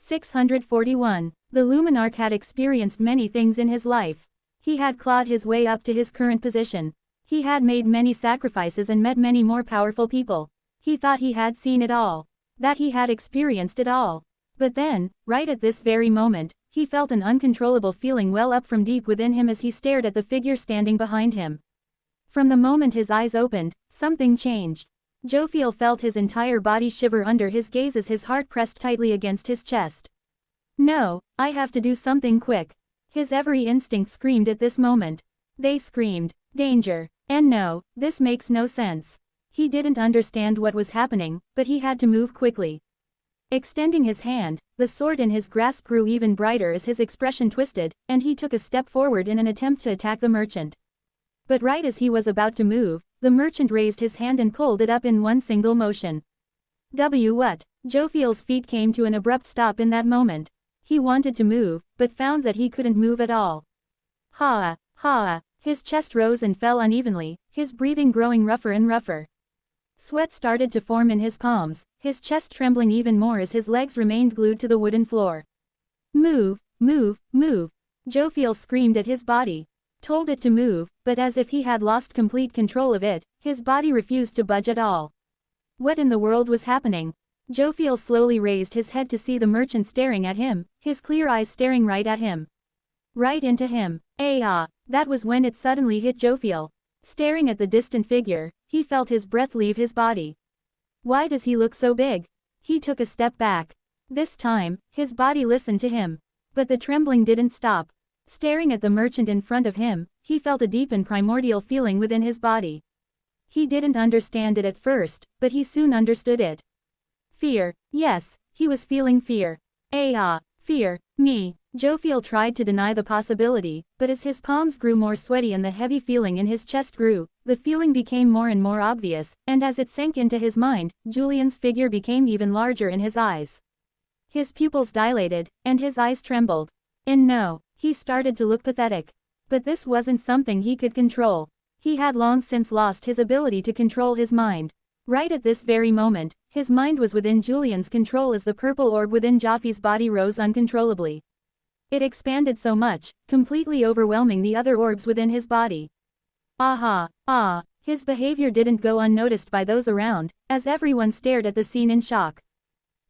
641. The Luminarch had experienced many things in his life. He had clawed his way up to his current position. He had made many sacrifices and met many more powerful people. He thought he had seen it all. That he had experienced it all. But then, right at this very moment, he felt an uncontrollable feeling well up from deep within him as he stared at the figure standing behind him. From the moment his eyes opened, something changed. Jophiel felt his entire body shiver under his gaze as his heart pressed tightly against his chest. No, I have to do something quick. His every instinct screamed at this moment. They screamed, danger. And no, this makes no sense. He didn't understand what was happening, but he had to move quickly. Extending his hand, the sword in his grasp grew even brighter as his expression twisted, and he took a step forward in an attempt to attack the merchant. But right as he was about to move, the merchant raised his hand and pulled it up in one single motion. What? Jophiel's feet came to an abrupt stop in that moment. He wanted to move, but found that he couldn't move at all. Ha! Ha! His chest rose and fell unevenly, his breathing growing rougher and rougher. Sweat started to form in his palms, his chest trembling even more as his legs remained glued to the wooden floor. Move, move, move! Jophiel screamed at his body. Told it to move, but as if he had lost complete control of it, his body refused to budge at all. What in the world was happening? Jophiel slowly raised his head to see the merchant staring at him, his clear eyes staring right at him. Right into him. That was when it suddenly hit Jophiel. Staring at the distant figure, he felt his breath leave his body. Why does he look so big? He took a step back. This time, his body listened to him. But the trembling didn't stop. Staring at the merchant in front of him, he felt a deep and primordial feeling within his body. He didn't understand it at first, but he soon understood it. Fear. Yes, he was feeling fear. Fear. Me. Jophiel tried to deny the possibility, but as his palms grew more sweaty and the heavy feeling in his chest grew, the feeling became more and more obvious, and as it sank into his mind, Julian's figure became even larger in his eyes. His pupils dilated, and his eyes trembled. And no, he started to look pathetic. But this wasn't something he could control. He had long since lost his ability to control his mind. Right at this very moment, his mind was within Julian's control as the purple orb within Joffy's body rose uncontrollably. It expanded so much, completely overwhelming the other orbs within his body. His behavior didn't go unnoticed by those around, as everyone stared at the scene in shock.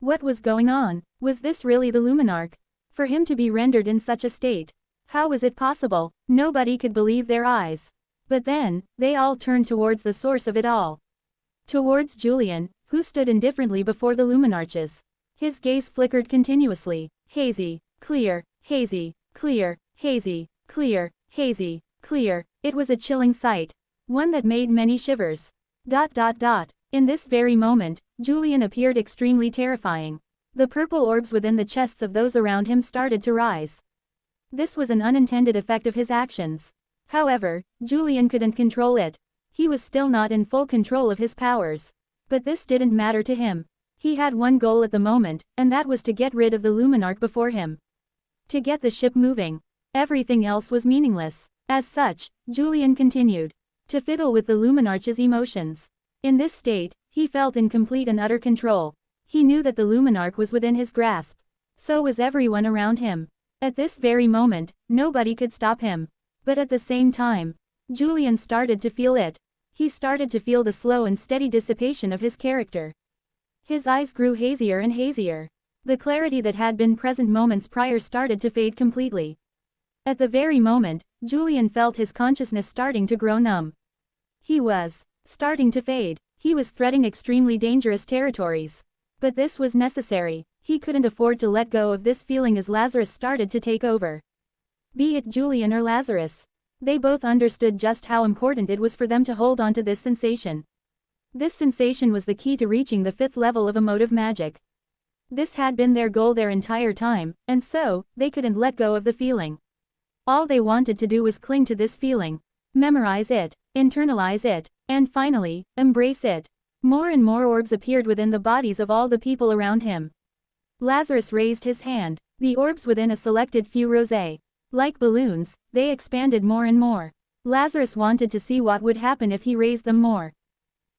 What was going on? Was this really the Luminarch? For him to be rendered in such a state? How was it possible? Nobody could believe their eyes. But then, they all turned towards the source of it all. Towards Julian, who stood indifferently before the Luminarches. His gaze flickered continuously. Hazy, clear, hazy, clear, hazy, clear, hazy, clear. It was a chilling sight. One that made many shivers. In this very moment, Julian appeared extremely terrifying. The purple orbs within the chests of those around him started to rise. This was an unintended effect of his actions. However, Julian couldn't control it. He was still not in full control of his powers. But this didn't matter to him. He had one goal at the moment, and that was to get rid of the Luminarch before him. To get the ship moving. Everything else was meaningless. As such, Julian continued to fiddle with the Luminarch's emotions. In this state, he felt in complete and utter control. He knew that the Luminarch was within his grasp. So was everyone around him. At this very moment, nobody could stop him. But at the same time, Julian started to feel it. He started to feel the slow and steady dissipation of his character. His eyes grew hazier and hazier. The clarity that had been present moments prior started to fade completely. At the very moment, Julian felt his consciousness starting to grow numb. He was starting to fade. He was threading extremely dangerous territories. But this was necessary. He couldn't afford to let go of this feeling as Lazarus started to take over. Be it Julian or Lazarus. They both understood just how important it was for them to hold on to this sensation. This sensation was the key to reaching the 5th level of emotive magic. This had been their goal their entire time, and so, they couldn't let go of the feeling. All they wanted to do was cling to this feeling. Memorize it, internalize it, and finally, embrace it. More and more orbs appeared within the bodies of all the people around him. Lazarus raised his hand. The orbs within a selected few rose. Like balloons, they expanded more and more. Lazarus wanted to see what would happen if he raised them more.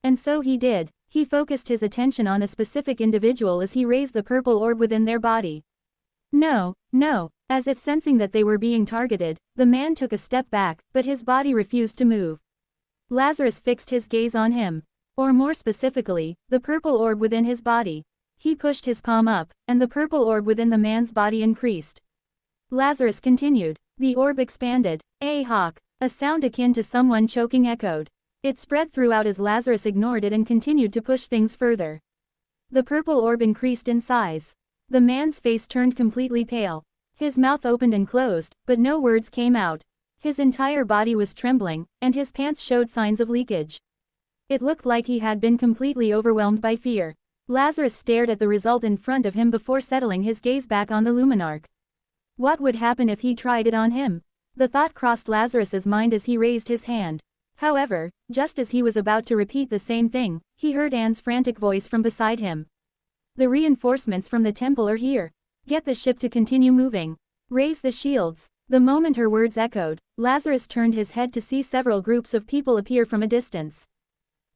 And so he did. He focused his attention on a specific individual as he raised the purple orb within their body. No, no. As if sensing that they were being targeted, the man took a step back, but his body refused to move. Lazarus fixed his gaze on him. Or more specifically, the purple orb within his body. He pushed his palm up, and the purple orb within the man's body increased. Lazarus continued. The orb expanded. A hawk. A sound akin to someone choking echoed. It spread throughout as Lazarus ignored it and continued to push things further. The purple orb increased in size. The man's face turned completely pale. His mouth opened and closed, but no words came out. His entire body was trembling, and his pants showed signs of leakage. It looked like he had been completely overwhelmed by fear. Lazarus stared at the result in front of him before settling his gaze back on the Luminarch. What would happen if he tried it on him? The thought crossed Lazarus's mind as he raised his hand. However, just as he was about to repeat the same thing, he heard Anne's frantic voice from beside him. The reinforcements from the temple are here. Get the ship to continue moving. Raise the shields. The moment her words echoed, Lazarus turned his head to see several groups of people appear from a distance.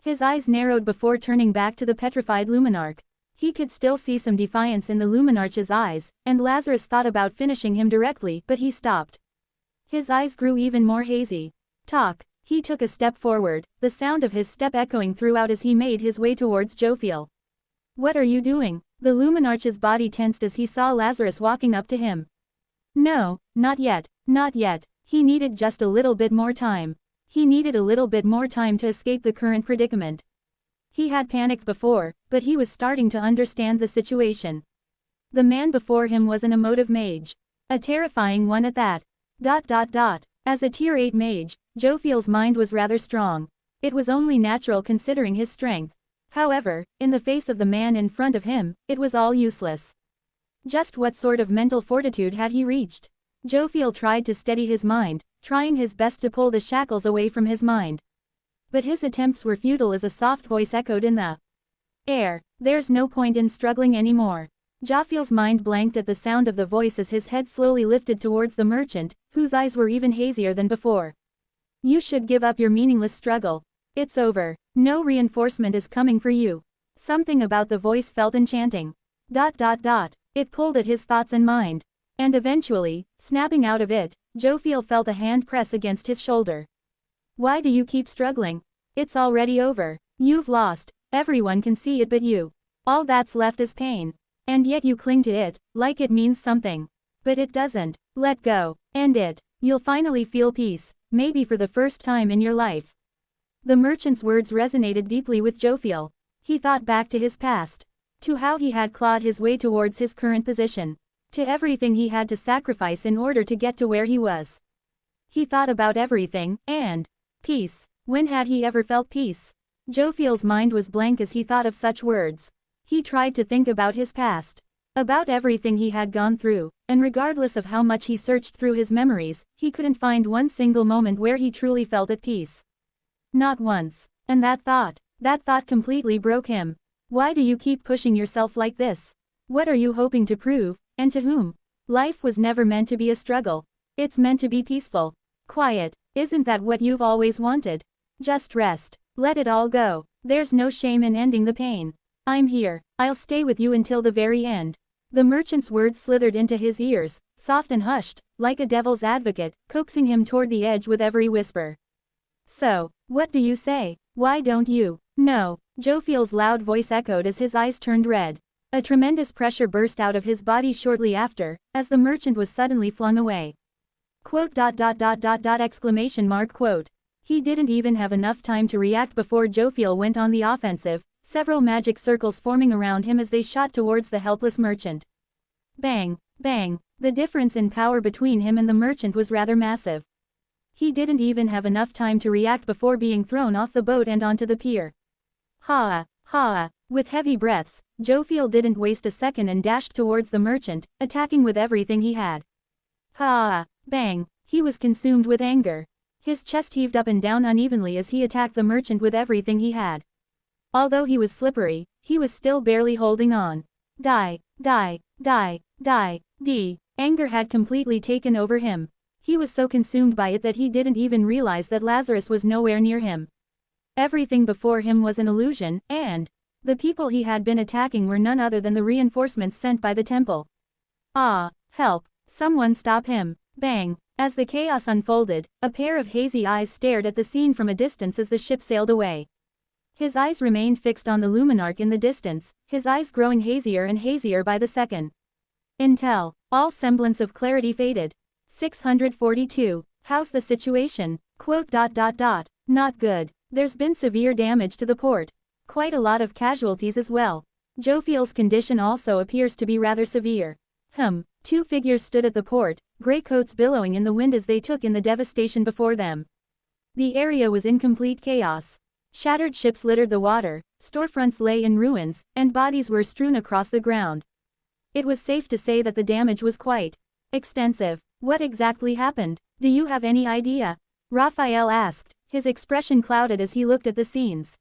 His eyes narrowed before turning back to the petrified Luminarch. He could still see some defiance in the Luminarch's eyes, and Lazarus thought about finishing him directly, but he stopped. His eyes grew even more hazy. Talk. He took a step forward, the sound of his step echoing throughout as he made his way towards Jophiel. What are you doing? The Luminarch's body tensed as he saw Lazarus walking up to him. No, not yet, not yet. He needed just a little bit more time. He needed a little bit more time to escape the current predicament. He had panicked before, but he was starting to understand the situation. The man before him was an emotive mage. A terrifying one at that. As a tier 8 mage, Jophiel's mind was rather strong. It was only natural considering his strength. However, in the face of the man in front of him, it was all useless. Just what sort of mental fortitude had he reached? Jophiel tried to steady his mind, trying his best to pull the shackles away from his mind. But his attempts were futile as a soft voice echoed in the air. There's no point in struggling anymore. Jophiel's mind blanked at the sound of the voice as his head slowly lifted towards the merchant, whose eyes were even hazier than before. You should give up your meaningless struggle. It's over. No reinforcement is coming for you. Something about the voice felt enchanting. It pulled at his thoughts and mind. And eventually, snapping out of it, Jophiel felt a hand press against his shoulder. Why do you keep struggling? It's already over. You've lost. Everyone can see it but you. All that's left is pain. And yet you cling to it, like it means something. But it doesn't. Let go. End it. You'll finally feel peace, maybe for the first time in your life. The merchant's words resonated deeply with Jophiel. He thought back to his past. To how he had clawed his way towards his current position. To everything he had to sacrifice in order to get to where he was. He thought about everything, and peace. When had he ever felt peace? Jophiel's mind was blank as he thought of such words. He tried to think about his past. About everything he had gone through, and regardless of how much he searched through his memories, he couldn't find one single moment where he truly felt at peace. Not once. And that thought completely broke him. Why do you keep pushing yourself like this? What are you hoping to prove, and to whom? Life was never meant to be a struggle. It's meant to be peaceful. Quiet. Isn't that what you've always wanted? Just rest. Let it all go. There's no shame in ending the pain. I'm here. I'll stay with you until the very end. The merchant's words slithered into his ears, soft and hushed, like a devil's advocate, coaxing him toward the edge with every whisper. So, what do you say? Why don't you? No. Jophiel's loud voice echoed as his eyes turned red. A tremendous pressure burst out of his body shortly after, as the merchant was suddenly flung away. Quote. He didn't even have enough time to react before Jophiel went on the offensive, several magic circles forming around him as they shot towards the helpless merchant. Bang, bang. The difference in power between him and the merchant was rather massive. He didn't even have enough time to react before being thrown off the boat and onto the pier. Ha! With heavy breaths, Jophiel didn't waste a second and dashed towards the merchant, attacking with everything he had. Ha! Bang! He was consumed with anger. His chest heaved up and down unevenly as he attacked the merchant with everything he had. Although he was slippery, he was still barely holding on. Die. Anger had completely taken over him. He was so consumed by it that he didn't even realize that Lazarus was nowhere near him. Everything before him was an illusion, and the people he had been attacking were none other than the reinforcements sent by the temple. Help! Someone stop him! Bang! As the chaos unfolded, a pair of hazy eyes stared at the scene from a distance as the ship sailed away. His eyes remained fixed on the luminarch in the distance, his eyes growing hazier and hazier by the second. Until all semblance of clarity faded. 642. How's the situation? Quote. Not good. There's been severe damage to the port. Quite a lot of casualties as well. Jofiel's condition also appears to be rather severe. Two figures stood at the port, grey coats billowing in the wind as they took in the devastation before them. The area was in complete chaos. Shattered ships littered the water, storefronts lay in ruins, and bodies were strewn across the ground. It was safe to say that the damage was quite extensive. What exactly happened? Do you have any idea? Raphael asked, his expression clouded as he looked at the scenes.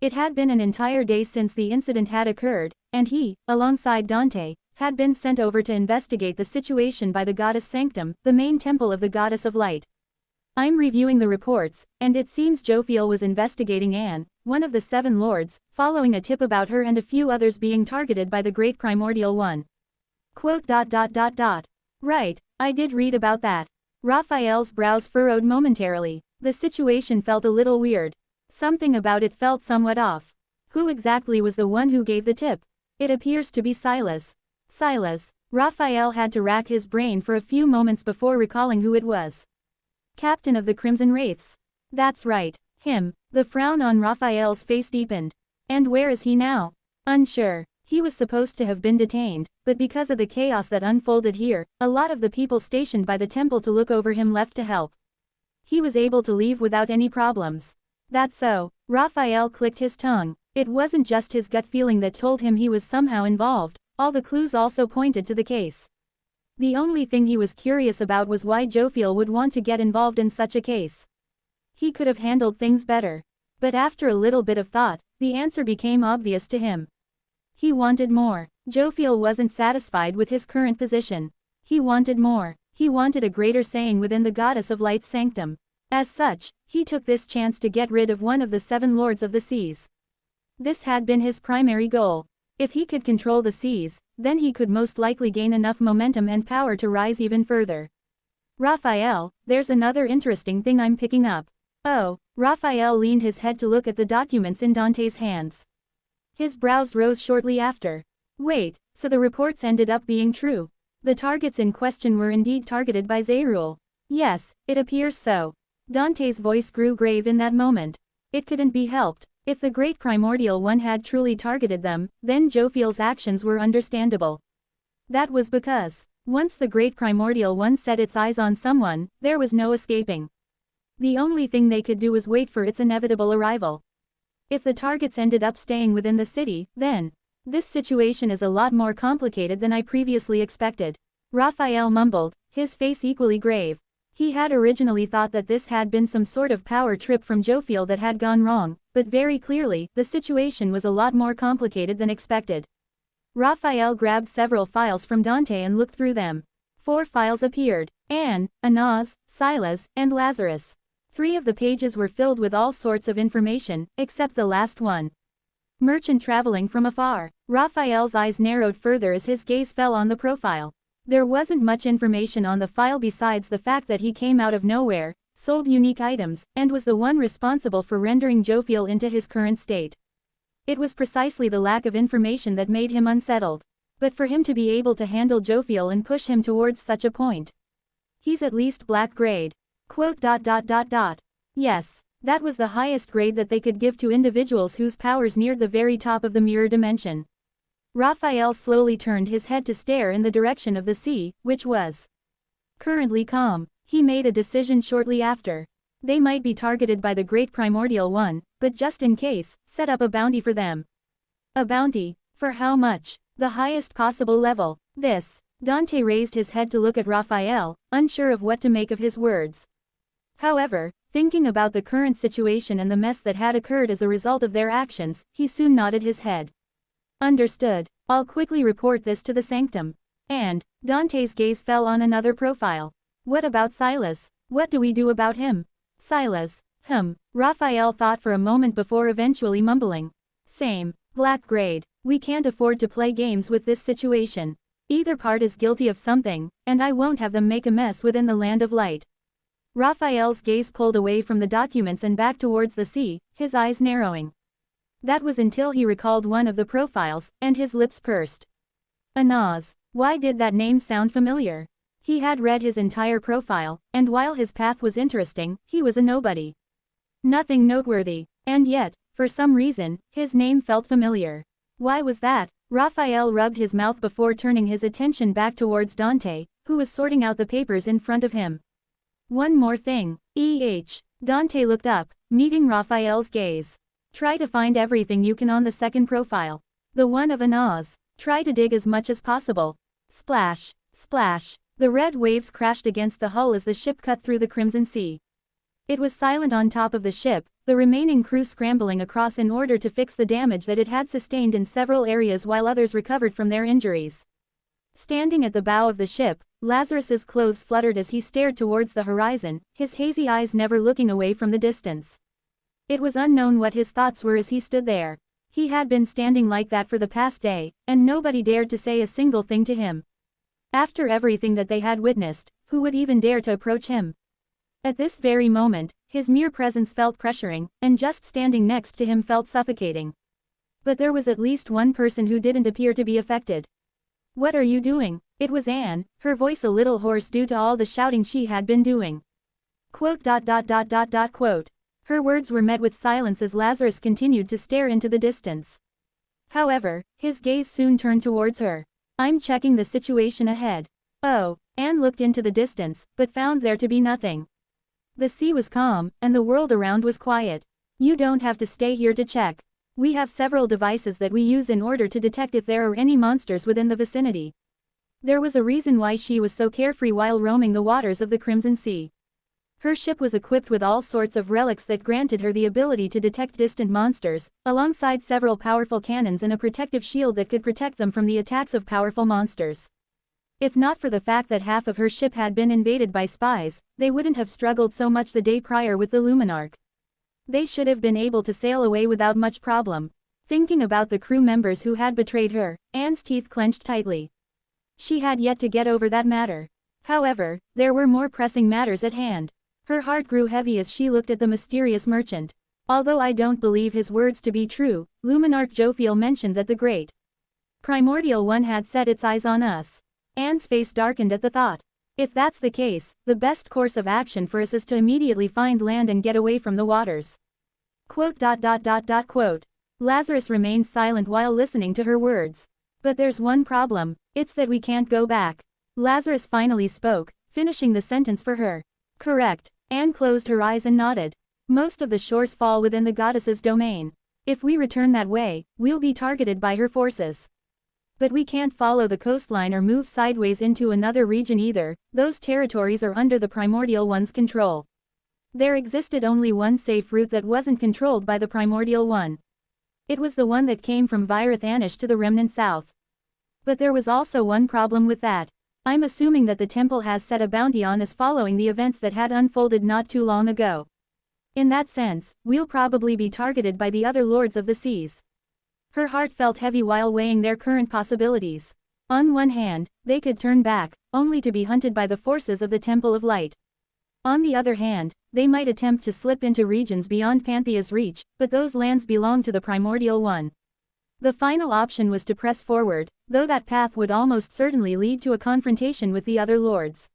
It had been an entire day since the incident had occurred, and he, alongside Dante, had been sent over to investigate the situation by the goddess Sanctum, the main temple of the goddess of light. I'm reviewing the reports, and it seems Jofiel was investigating Anne, one of the seven lords, following a tip about her and a few others being targeted by the Great Primordial One. Quote. Right, I did read about that. Raphael's brows furrowed momentarily. The situation felt a little weird. Something about it felt somewhat off. Who exactly was the one who gave the tip? It appears to be Silas. Silas. Raphael had to rack his brain for a few moments before recalling who it was. Captain of the Crimson Wraiths. That's right, him. The frown on Raphael's face deepened. And where is he now? Unsure. He was supposed to have been detained, but because of the chaos that unfolded here, a lot of the people stationed by the temple to look over him left to help. He was able to leave without any problems. That's so. Raphael clicked his tongue. It wasn't just his gut feeling that told him he was somehow involved, all the clues also pointed to the case. The only thing he was curious about was why Jofiel would want to get involved in such a case. He could have handled things better. But after a little bit of thought, the answer became obvious to him. He wanted more. Jofiel wasn't satisfied with his current position. He wanted more. He wanted a greater saying within the Goddess of Light's sanctum. As such, he took this chance to get rid of one of the seven lords of the seas. This had been his primary goal. If he could control the seas, then he could most likely gain enough momentum and power to rise even further. Raphael, there's another interesting thing I'm picking up. Oh, Raphael leaned his head to look at the documents in Dante's hands. His brows rose shortly after. Wait, so the reports ended up being true. The targets in question were indeed targeted by Zerul. Yes, it appears so. Dante's voice grew grave in that moment. It couldn't be helped. If the Great Primordial One had truly targeted them, then Jofiel's actions were understandable. That was because, once the Great Primordial One set its eyes on someone, there was no escaping. The only thing they could do was wait for its inevitable arrival. If the targets ended up staying within the city, then this situation is a lot more complicated than I previously expected. Raphael mumbled, his face equally grave. He had originally thought that this had been some sort of power trip from Jofiel that had gone wrong, but very clearly, the situation was a lot more complicated than expected. Raphael grabbed several files from Dante and looked through them. 4 files appeared: Anne, Anaz, Silas, and Lazarus. 3 of the pages were filled with all sorts of information, except the last one. Merchant traveling from afar. Raphael's eyes narrowed further as his gaze fell on the profile. There wasn't much information on the file besides the fact that he came out of nowhere, sold unique items, and was the one responsible for rendering Jofiel into his current state. It was precisely the lack of information that made him unsettled. But for him to be able to handle Jofiel and push him towards such a point. He's at least black grade. Quote. Yes, that was the highest grade that they could give to individuals whose powers neared the very top of the mirror dimension. Raphael slowly turned his head to stare in the direction of the sea, which was currently calm. He made a decision shortly after. They might be targeted by the Great Primordial One, but just in case, set up a bounty for them. A bounty? For how much? The highest possible level. This. Dante raised his head to look at Raphael, unsure of what to make of his words. However, thinking about the current situation and the mess that had occurred as a result of their actions, he soon nodded his head. Understood. I'll quickly report this to the sanctum. And, Dante's gaze fell on another profile. What about Silas? What do we do about him? Silas. Raphael thought for a moment before eventually mumbling. Same. Black grade. We can't afford to play games with this situation. Either part is guilty of something, and I won't have them make a mess within the land of light. Raphael's gaze pulled away from the documents and back towards the sea, his eyes narrowing. That was until he recalled one of the profiles, and his lips pursed. Anaz. Why did that name sound familiar? He had read his entire profile, and while his path was interesting, he was a nobody. Nothing noteworthy, and yet, for some reason, his name felt familiar. Why was that? Raphael rubbed his mouth before turning his attention back towards Dante, who was sorting out the papers in front of him. One more thing. Dante looked up, meeting Raphael's gaze. Try to find everything you can on the second profile. The one of Anaz. Try to dig as much as possible. Splash, splash. The red waves crashed against the hull as the ship cut through the Crimson Sea. It was silent on top of the ship, the remaining crew scrambling across in order to fix the damage that it had sustained in several areas while others recovered from their injuries. Standing at the bow of the ship, Lazarus's clothes fluttered as he stared towards the horizon, his hazy eyes never looking away from the distance. It was unknown what his thoughts were as he stood there. He had been standing like that for the past day, and nobody dared to say a single thing to him. After everything that they had witnessed, who would even dare to approach him? At this very moment, his mere presence felt pressuring, and just standing next to him felt suffocating. But there was at least one person who didn't appear to be affected. What are you doing? It was Anne, her voice a little hoarse due to all the shouting she had been doing. Quote. Her words were met with silence as Lazarus continued to stare into the distance. However, his gaze soon turned towards her. I'm checking the situation ahead. Oh, Anne looked into the distance, but found there to be nothing. The sea was calm, and the world around was quiet. You don't have to stay here to check. We have several devices that we use in order to detect if there are any monsters within the vicinity. There was a reason why she was so carefree while roaming the waters of the Crimson Sea. Her ship was equipped with all sorts of relics that granted her the ability to detect distant monsters, alongside several powerful cannons and a protective shield that could protect them from the attacks of powerful monsters. If not for the fact that half of her ship had been invaded by spies, they wouldn't have struggled so much the day prior with the Luminarch. They should have been able to sail away without much problem. Thinking about the crew members who had betrayed her, Anne's teeth clenched tightly. She had yet to get over that matter. However, there were more pressing matters at hand. Her heart grew heavy as she looked at the mysterious merchant. Although I don't believe his words to be true, Luminarch Jophiel mentioned that the great Primordial One had set its eyes on us. Anne's face darkened at the thought. If that's the case, the best course of action for us is to immediately find land and get away from the waters. Quote. Lazarus remained silent while listening to her words. But there's one problem, it's that we can't go back. Lazarus finally spoke, finishing the sentence for her. Correct. Anne closed her eyes and nodded. Most of the shores fall within the goddess's domain. If we return that way, we'll be targeted by her forces. But we can't follow the coastline or move sideways into another region either, those territories are under the Primordial One's control. There existed only one safe route that wasn't controlled by the Primordial One. It was the one that came from Virith Anish to the Remnant South. But there was also one problem with that. I'm assuming that the temple has set a bounty on us following the events that had unfolded not too long ago. In that sense, we'll probably be targeted by the other lords of the seas. Her heart felt heavy while weighing their current possibilities. On one hand, they could turn back, only to be hunted by the forces of the Temple of Light. On the other hand, they might attempt to slip into regions beyond Panthea's reach, but those lands belong to the Primordial One. The final option was to press forward, though that path would almost certainly lead to a confrontation with the other lords.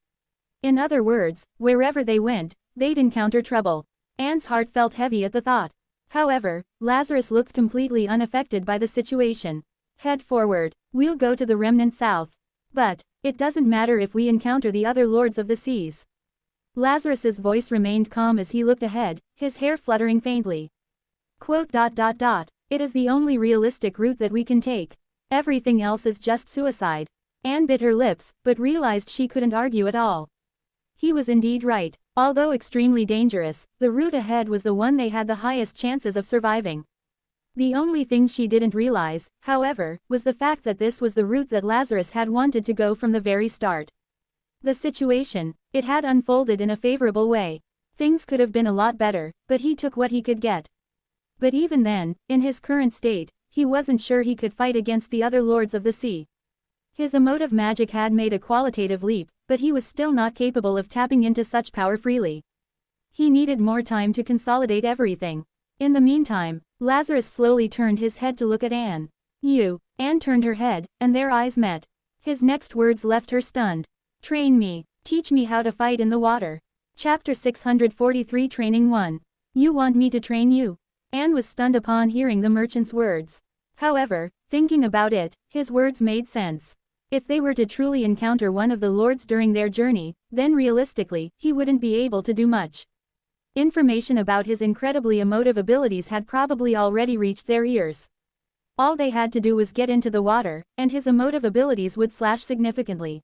In other words, wherever they went, they'd encounter trouble. Anne's heart felt heavy at the thought. However, Lazarus looked completely unaffected by the situation. Head forward. We'll go to the Remnant South. But, it doesn't matter if we encounter the other lords of the seas. Lazarus's voice remained calm as he looked ahead, his hair fluttering faintly. Quote. It is the only realistic route that we can take. Everything else is just suicide. Anne bit her lips, but realized she couldn't argue at all. He was indeed right. Although extremely dangerous, the route ahead was the one they had the highest chances of surviving. The only thing she didn't realize, however, was the fact that this was the route that Lazarus had wanted to go from the very start. The situation, it had unfolded in a favorable way. Things could have been a lot better, but he took what he could get. But even then, in his current state, he wasn't sure he could fight against the other lords of the sea. His emotive magic had made a qualitative leap, but he was still not capable of tapping into such power freely. He needed more time to consolidate everything. In the meantime, Lazarus slowly turned his head to look at Anne. Anne turned her head, and their eyes met. His next words left her stunned. Train me. Teach me how to fight in the water. Chapter 643 Training 1. You want me to train you? Anne was stunned upon hearing the merchant's words. However, thinking about it, his words made sense. If they were to truly encounter one of the lords during their journey, then realistically, he wouldn't be able to do much. Information about his incredibly emotive abilities had probably already reached their ears. All they had to do was get into the water, and his emotive abilities would slash significantly.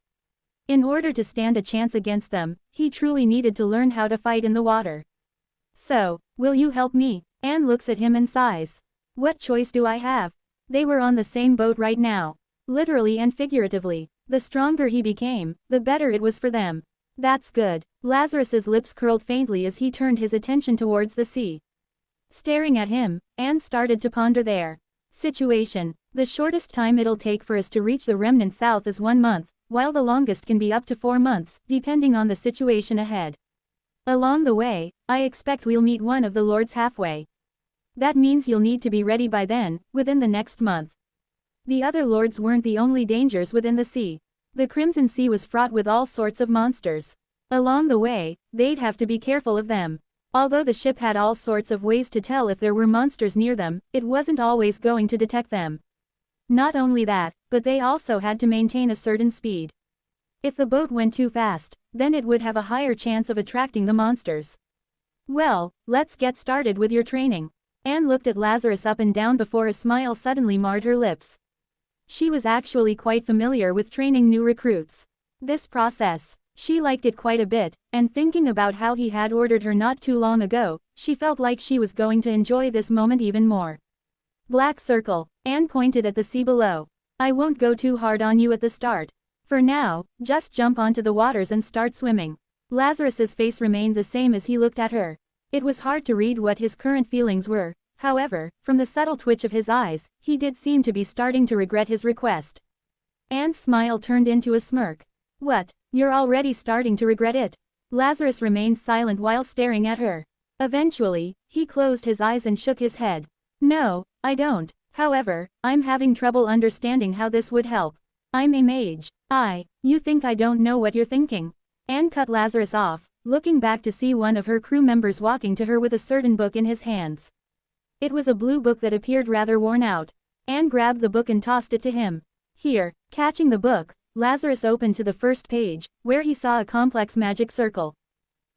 In order to stand a chance against them, he truly needed to learn how to fight in the water. So, will you help me? Anne looks at him and sighs. What choice do I have? They were on the same boat right now. Literally and figuratively. The stronger he became, the better it was for them. That's good. Lazarus's lips curled faintly as he turned his attention towards the sea. Staring at him, Anne started to ponder their situation. The shortest time it'll take for us to reach the remnant south is 1 month, while the longest can be up to 4 months, depending on the situation ahead. Along the way, I expect we'll meet one of the lords halfway. That means you'll need to be ready by then, within the next month. The other lords weren't the only dangers within the sea. The Crimson Sea was fraught with all sorts of monsters. Along the way, they'd have to be careful of them. Although the ship had all sorts of ways to tell if there were monsters near them, it wasn't always going to detect them. Not only that, but they also had to maintain a certain speed. If the boat went too fast, then it would have a higher chance of attracting the monsters. Well, let's get started with your training. Anne looked at Lazarus up and down before a smile suddenly marred her lips. She was actually quite familiar with training new recruits. This process, she liked it quite a bit, and thinking about how he had ordered her not too long ago, she felt like she was going to enjoy this moment even more. Black circle. Anne pointed at the sea below. I won't go too hard on you at the start. For now, just jump onto the waters and start swimming. Lazarus's face remained the same as he looked at her. It was hard to read what his current feelings were. However, from the subtle twitch of his eyes, he did seem to be starting to regret his request. Anne's smile turned into a smirk. What, you're already starting to regret it? Lazarus remained silent while staring at her. Eventually, he closed his eyes and shook his head. No, I don't. However, I'm having trouble understanding how this would help. I'm a mage. You think I don't know what you're thinking? Anne cut Lazarus off, looking back to see one of her crew members walking to her with a certain book in his hands. It was a blue book that appeared rather worn out. Anne grabbed the book and tossed it to him. Here, catching the book, Lazarus opened to the first page, where he saw a complex magic circle.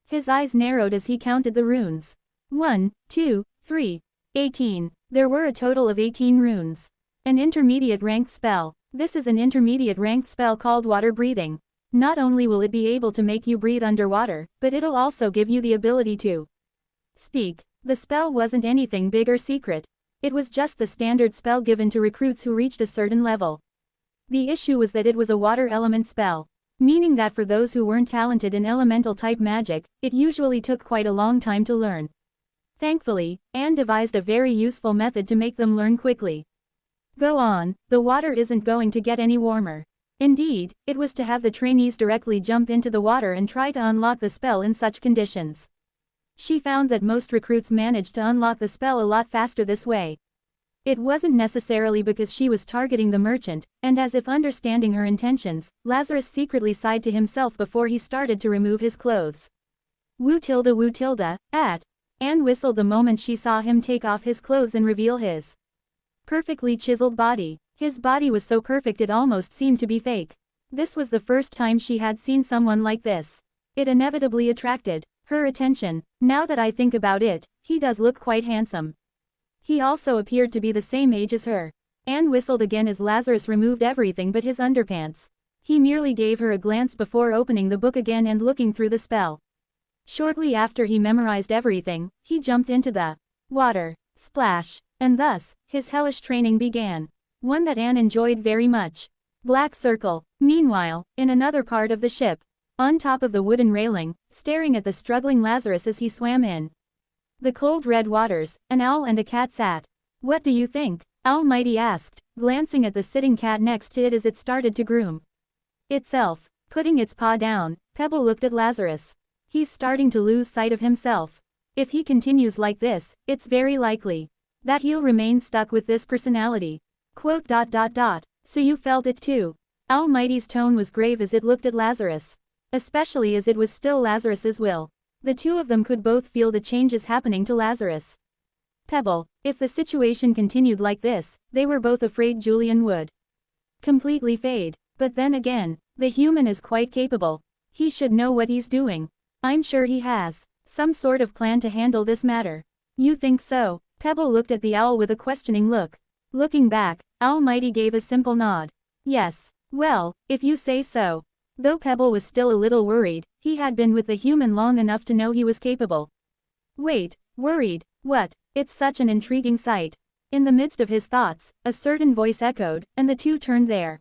His eyes narrowed as he counted the runes. 1, 2, 3, 18. There were a total of 18 runes. An intermediate ranked spell. This is an intermediate ranked spell called water breathing. Not only will it be able to make you breathe underwater, but it'll also give you the ability to speak. The spell wasn't anything big or secret. It was just the standard spell given to recruits who reached a certain level. The issue was that it was a water element spell, meaning that for those who weren't talented in elemental type magic, it usually took quite a long time to learn. Thankfully, Anne devised a very useful method to make them learn quickly. Go on, the water isn't going to get any warmer. Indeed, it was to have the trainees directly jump into the water and try to unlock the spell in such conditions. She found that most recruits managed to unlock the spell a lot faster this way. It wasn't necessarily because she was targeting the merchant, and as if understanding her intentions, Lazarus secretly sighed to himself before he started to remove his clothes. Woo tilde, at. Anne whistled the moment she saw him take off his clothes and reveal his perfectly chiseled body. His body was so perfect it almost seemed to be fake. This was the first time she had seen someone like this. It inevitably attracted her attention. Now that I think about it, he does look quite handsome. He also appeared to be the same age as her. Anne whistled again as Lazarus removed everything but his underpants. He merely gave her a glance before opening the book again and looking through the spell. Shortly after he memorized everything, he jumped into the water. Splash. And thus, his hellish training began. One that Anne enjoyed very much. Black circle. Meanwhile, in another part of the ship, on top of the wooden railing, staring at the struggling Lazarus as he swam in the cold red waters, an owl and a cat sat. What do you think? Almighty asked, glancing at the sitting cat next to it as it started to groom itself. Putting its paw down, Pebble looked at Lazarus. He's starting to lose sight of himself. If he continues like this, it's very likely that he'll remain stuck with this personality. So you felt it too. Almighty's tone was grave as it looked at Lazarus. Especially as it was still Lazarus's will. The two of them could both feel the changes happening to Lazarus. Pebble, if the situation continued like this, they were both afraid Julian would completely fade. But then again, the human is quite capable. He should know what he's doing. I'm sure he has some sort of plan to handle this matter. You think so? Pebble looked at the owl with a questioning look. Looking back, Almighty gave a simple nod. Yes. Well, if you say so. Though Pebble was still a little worried, he had been with the human long enough to know he was capable. Wait, worried? What? It's such an intriguing sight. In the midst of his thoughts, a certain voice echoed, and the two turned their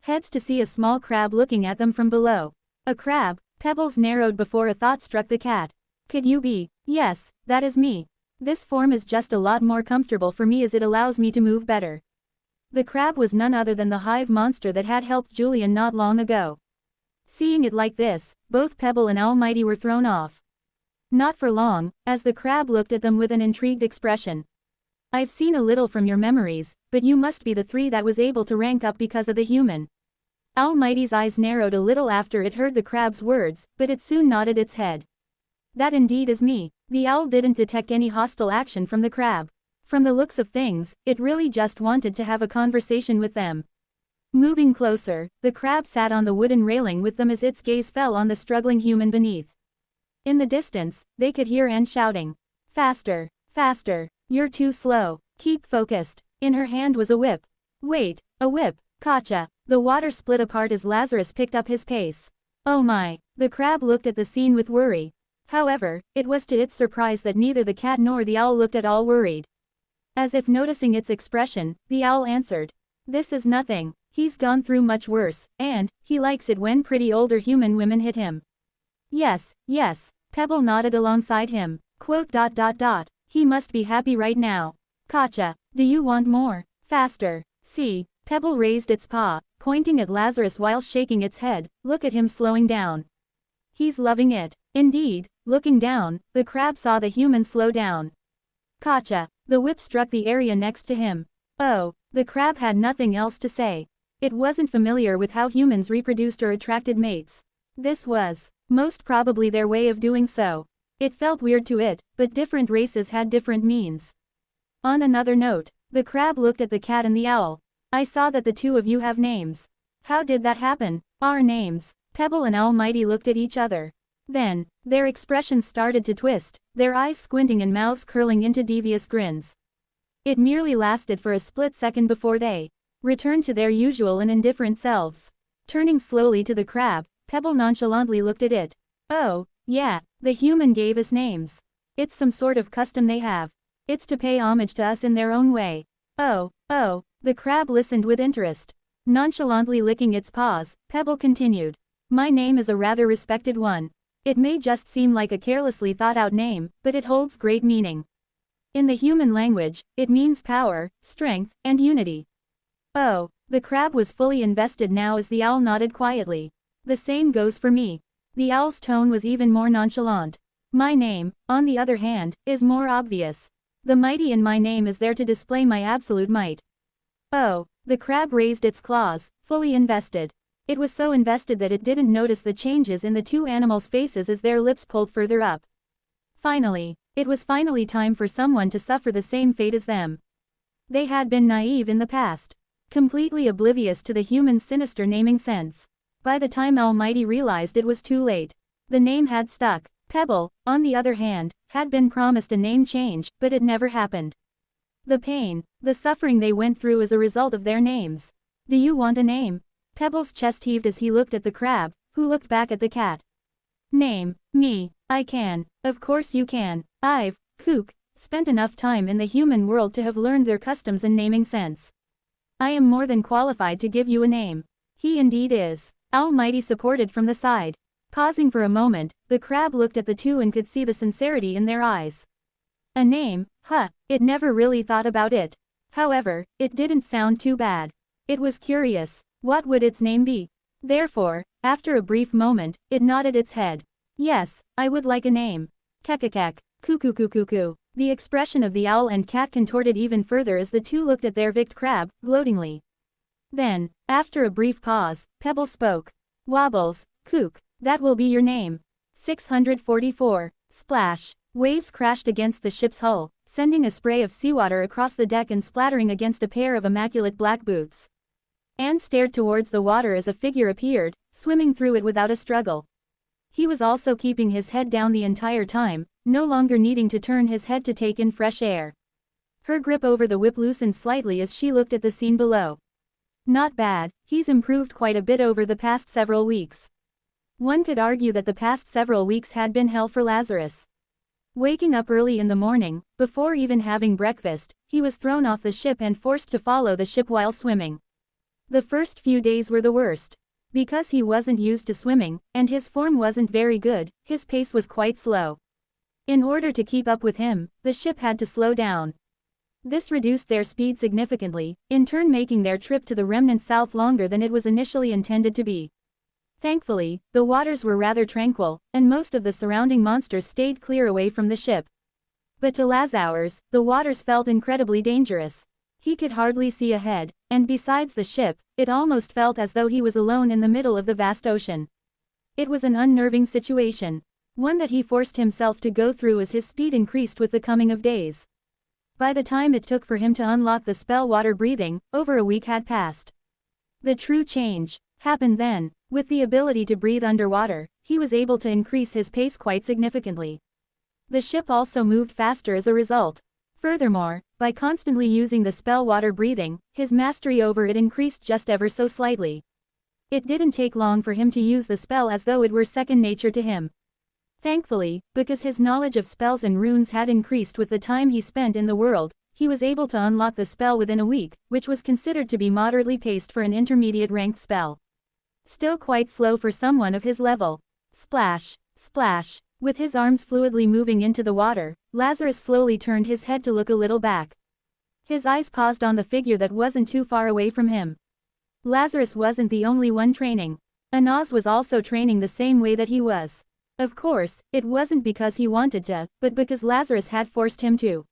heads to see a small crab looking at them from below. A crab? Pebbles narrowed before a thought struck the cat. Could you be? Yes, that is me. This form is just a lot more comfortable for me as it allows me to move better. The crab was none other than the hive monster that had helped Julian not long ago. Seeing it like this, both Pebble and Almighty were thrown off. Not for long, as the crab looked at them with an intrigued expression. I've seen a little from your memories, but you must be the three that was able to rank up because of the human. Almighty's eyes narrowed a little after it heard the crab's words, but it soon nodded its head. That indeed is me. The owl didn't detect any hostile action from the crab. From the looks of things, it really just wanted to have a conversation with them. Moving closer, the crab sat on the wooden railing with them as its gaze fell on the struggling human beneath. In the distance, they could hear Anne shouting. Faster, faster, you're too slow, keep focused. In her hand was a whip. Wait, a whip, Katja. The water split apart as Lazarus picked up his pace. Oh my, the crab looked at the scene with worry. However, it was to its surprise that neither the cat nor the owl looked at all worried. As if noticing its expression, the owl answered. This is nothing, he's gone through much worse, and he likes it when pretty older human women hit him. Yes, yes, Pebble nodded alongside him. He must be happy right now. Katja, do you want more? Faster. See, Pebble raised its paw, pointing at Lazarus while shaking its head. Look at him slowing down. He's loving it. Indeed, looking down, the crab saw the human slow down. Katja, the whip struck the area next to him. Oh, the crab had nothing else to say. It wasn't familiar with how humans reproduced or attracted mates. This was, most probably their way of doing so. It felt weird to it, but different races had different means. On another note, the crab looked at the cat and the owl. I saw that the two of you have names. How did that happen? Our names. Pebble and Almighty looked at each other. Then, their expressions started to twist, their eyes squinting and mouths curling into devious grins. It merely lasted for a split second before they returned to their usual and indifferent selves. Turning slowly to the crab, Pebble nonchalantly looked at it. Oh, yeah, the human gave us names. It's some sort of custom they have. It's to pay homage to us in their own way. Oh, the crab listened with interest. Nonchalantly licking its paws, Pebble continued. My name is a rather respected one. It may just seem like a carelessly thought-out name, but it holds great meaning. In the human language, it means power, strength, and unity. Oh, the crab was fully invested now as the owl nodded quietly. The same goes for me. The owl's tone was even more nonchalant. My name, on the other hand, is more obvious. The mighty in my name is there to display my absolute might. Oh, the crab raised its claws, fully invested. It was so invested that it didn't notice the changes in the two animals' faces as their lips pulled further up. Finally, it was finally time for someone to suffer the same fate as them. They had been naive in the past, completely oblivious to the human's sinister naming sense. By the time Almighty realized it was too late. The name had stuck. Pebble, on the other hand, had been promised a name change, but it never happened. The pain, the suffering they went through as a result of their names. Do you want a name? Pebble's chest heaved as he looked at the crab, who looked back at the cat. Name, me, I can, of course you can. I've, spent enough time in the human world to have learned their customs and naming sense. I am more than qualified to give you a name. He indeed is. Almighty supported from the side. Pausing for a moment, the crab looked at the two and could see the sincerity in their eyes. A name, it never really thought about it. However, it didn't sound too bad. It was curious. What would its name be? Therefore, after a brief moment, it nodded its head. Yes, I would like a name. Kekakak, cuckoo. The expression of the owl and cat contorted even further as the two looked at their victor crab, gloatingly. Then, after a brief pause, Pebble spoke. Wobbles, Kook, that will be your name. 644. Splash. Waves crashed against the ship's hull, sending a spray of seawater across the deck and splattering against a pair of immaculate black boots. Anne stared towards the water as a figure appeared, swimming through it without a struggle. He was also keeping his head down the entire time, no longer needing to turn his head to take in fresh air. Her grip over the whip loosened slightly as she looked at the scene below. Not bad, he's improved quite a bit over the past several weeks. One could argue that the past several weeks had been hell for Lazarus. Waking up early in the morning, before even having breakfast, he was thrown off the ship and forced to follow the ship while swimming. The first few days were the worst. Because he wasn't used to swimming, and his form wasn't very good, his pace was quite slow. In order to keep up with him, the ship had to slow down. This reduced their speed significantly, in turn making their trip to the remnant south longer than it was initially intended to be. Thankfully, the waters were rather tranquil, and most of the surrounding monsters stayed clear away from the ship. But to Lazarus, the waters felt incredibly dangerous. He could hardly see ahead, and besides the ship, it almost felt as though he was alone in the middle of the vast ocean. It was an unnerving situation, one that he forced himself to go through as his speed increased with the coming of days. By the time it took for him to unlock the spell water breathing, over a week had passed. The true change happened then. With the ability to breathe underwater, he was able to increase his pace quite significantly. The ship also moved faster as a result. Furthermore, by constantly using the spell water breathing, his mastery over it increased just ever so slightly. It didn't take long for him to use the spell as though it were second nature to him. Thankfully, because his knowledge of spells and runes had increased with the time he spent in the world, he was able to unlock the spell within a week, which was considered to be moderately paced for an intermediate ranked spell. Still quite slow for someone of his level. Splash, splash. With his arms fluidly moving into the water, Lazarus slowly turned his head to look a little back. His eyes paused on the figure that wasn't too far away from him. Lazarus wasn't the only one training. Anaz was also training the same way that he was. Of course, it wasn't because he wanted to, but because Lazarus had forced him to.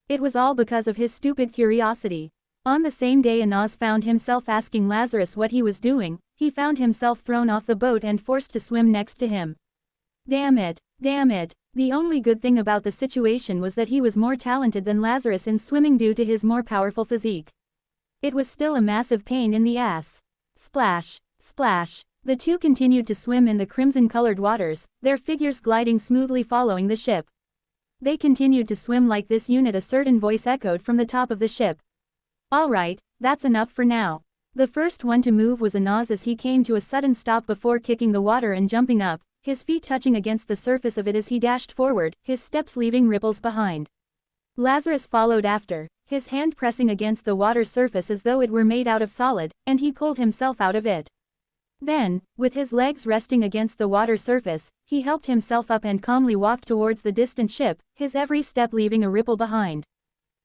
It was all because of his stupid curiosity. On the same day Anaz found himself asking Lazarus what he was doing, he found himself thrown off the boat and forced to swim next to him. Damn it, damn it. The only good thing about the situation was that he was more talented than Lazarus in swimming due to his more powerful physique. It was still a massive pain in the ass. Splash, splash. The two continued to swim in the crimson-colored waters, their figures gliding smoothly following the ship. They continued to swim like this unit, a certain voice echoed from the top of the ship. All right, that's enough for now. The first one to move was Anaz as he came to a sudden stop before kicking the water and jumping up, his feet touching against the surface of it as he dashed forward, his steps leaving ripples behind. Lazarus followed after, his hand pressing against the water surface as though it were made out of solid, and he pulled himself out of it. Then, with his legs resting against the water surface, he helped himself up and calmly walked towards the distant ship, his every step leaving a ripple behind.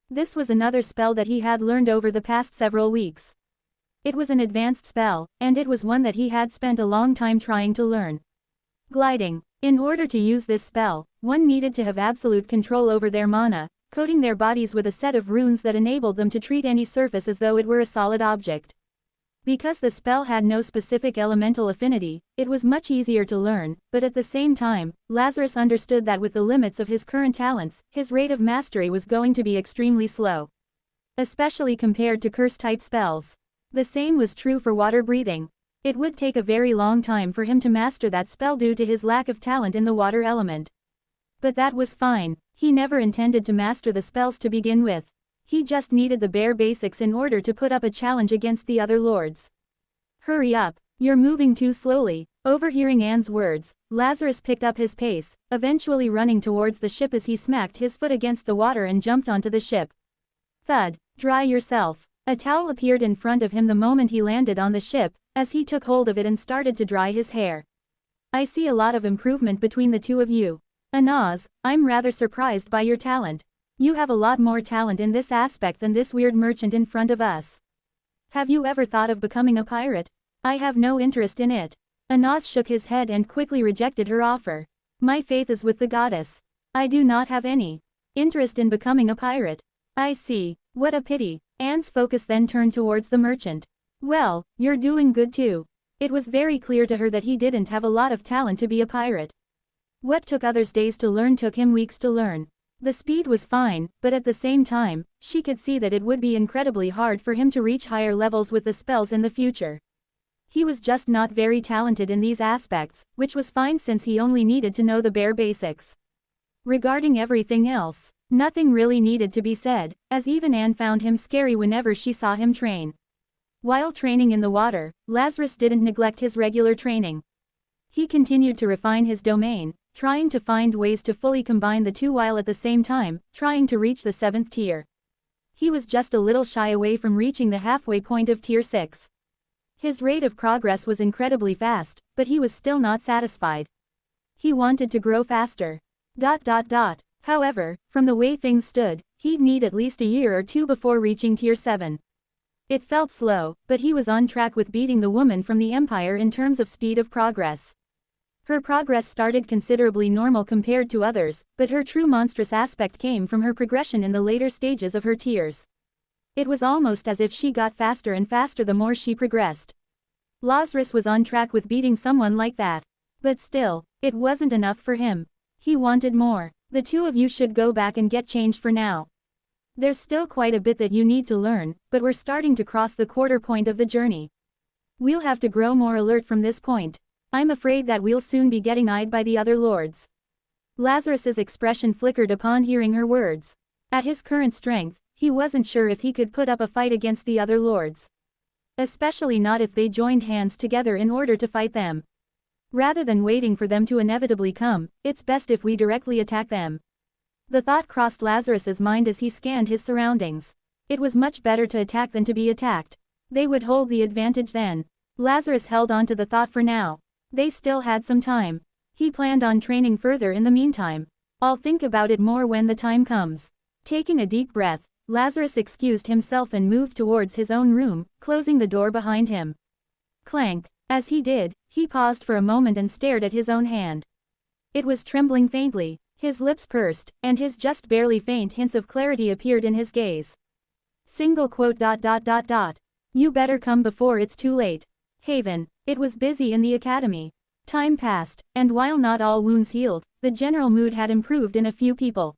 This was another spell that he had learned over the past several weeks. It was an advanced spell, and it was one that he had spent a long time trying to learn. Gliding. In order to use this spell, one needed to have absolute control over their mana, coating their bodies with a set of runes that enabled them to treat any surface as though it were a solid object. Because the spell had no specific elemental affinity, it was much easier to learn, but at the same time, Lazarus understood that with the limits of his current talents, his rate of mastery was going to be extremely slow. Especially compared to curse-type spells. The same was true for water breathing. It would take a very long time for him to master that spell due to his lack of talent in the water element. But that was fine, he never intended to master the spells to begin with. He just needed the bare basics in order to put up a challenge against the other lords. Hurry up, you're moving too slowly. Overhearing Anne's words, Lazarus picked up his pace, eventually running towards the ship as he smacked his foot against the water and jumped onto the ship. Thud, dry yourself. A towel appeared in front of him the moment he landed on the ship, as he took hold of it and started to dry his hair. I see a lot of improvement between the two of you. Anaz, I'm rather surprised by your talent. You have a lot more talent in this aspect than this weird merchant in front of us. Have you ever thought of becoming a pirate? I have no interest in it. Anas shook his head and quickly rejected her offer. My faith is with the goddess. I do not have any interest in becoming a pirate. I see. What a pity. Anne's focus then turned towards the merchant. Well, you're doing good too. It was very clear to her that he didn't have a lot of talent to be a pirate. What took others days to learn took him weeks to learn. The speed was fine, but at the same time, she could see that it would be incredibly hard for him to reach higher levels with the spells in the future. He was just not very talented in these aspects, which was fine since he only needed to know the bare basics. Regarding everything else, nothing really needed to be said, as even Anne found him scary whenever she saw him train. While training in the water, Lazarus didn't neglect his regular training. He continued to refine his domain, trying to find ways to fully combine the two while at the same time, trying to reach the 7th tier. He was just a little shy away from reaching the halfway point of tier 6. His rate of progress was incredibly fast, but he was still not satisfied. He wanted to grow faster. However, from the way things stood, he'd need at least a year or two before reaching tier 7. It felt slow, but he was on track with beating the woman from the Empire in terms of speed of progress. Her progress started considerably normal compared to others, but her true monstrous aspect came from her progression in the later stages of her tiers. It was almost as if she got faster and faster the more she progressed. Lazarus was on track with beating someone like that. But still, it wasn't enough for him. He wanted more. The two of you should go back and get changed for now. There's still quite a bit that you need to learn, but we're starting to cross the quarter point of the journey. We'll have to grow more alert from this point. I'm afraid that we'll soon be getting eyed by the other lords. Lazarus's expression flickered upon hearing her words. At his current strength, he wasn't sure if he could put up a fight against the other lords. Especially not if they joined hands together in order to fight them. Rather than waiting for them to inevitably come, it's best if we directly attack them. The thought crossed Lazarus's mind as he scanned his surroundings. It was much better to attack than to be attacked. They would hold the advantage then. Lazarus held on to the thought for now. They still had some time. He planned on training further in the meantime. I'll think about it more when the time comes. Taking a deep breath, Lazarus excused himself and moved towards his own room, closing the door behind him. Clank. As he did, he paused for a moment and stared at his own hand. It was trembling faintly, his lips pursed, and his just barely faint hints of clarity appeared in his gaze. You better come before it's too late. Haven. It was busy in the academy. Time passed, and while not all wounds healed, the general mood had improved in a few people.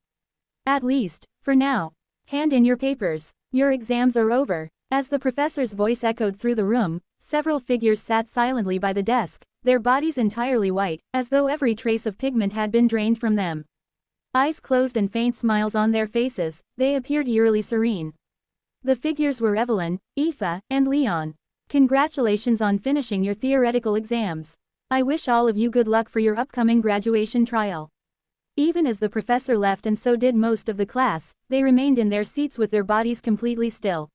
At least, for now. Hand in your papers. Your exams are over. As the professor's voice echoed through the room, several figures sat silently by the desk, their bodies entirely white, as though every trace of pigment had been drained from them. Eyes closed and faint smiles on their faces, they appeared eerily serene. The figures were Evelyn, Aoife, and Leon. Congratulations on finishing your theoretical exams. I wish all of you good luck for your upcoming graduation trial. Even as the professor left and so did most of the class, they remained in their seats with their bodies completely still.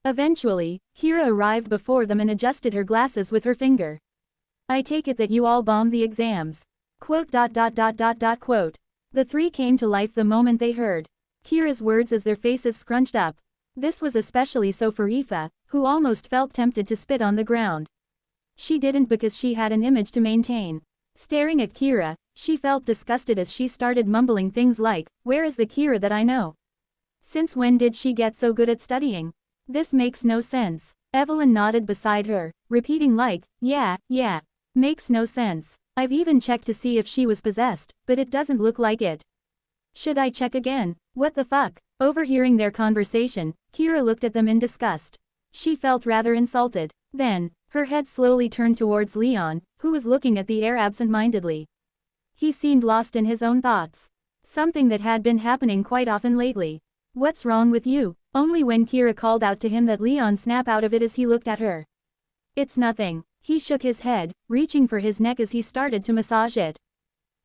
Eventually, Kira arrived before them and adjusted her glasses with her finger. I take it that you all bombed the exams. Quote. The three came to life the moment they heard Kira's words as their faces scrunched up. This was especially so for Aoife, who almost felt tempted to spit on the ground. She didn't because she had an image to maintain. Staring at Kira, she felt disgusted as she started mumbling things like, "Where is the Kira that I know? Since when did she get so good at studying? This makes no sense." Evelyn nodded beside her, repeating like, yeah, makes no sense. I've even checked to see if she was possessed, but it doesn't look like it. Should I check again? What the fuck? Overhearing their conversation, Kira looked at them in disgust. She felt rather insulted. Then, her head slowly turned towards Leon, who was looking at the air absent-mindedly. He seemed lost in his own thoughts. Something that had been happening quite often lately. What's wrong with you? Only when Kira called out to him that Leon snapped out of it as he looked at her. It's nothing. He shook his head, reaching for his neck as he started to massage it.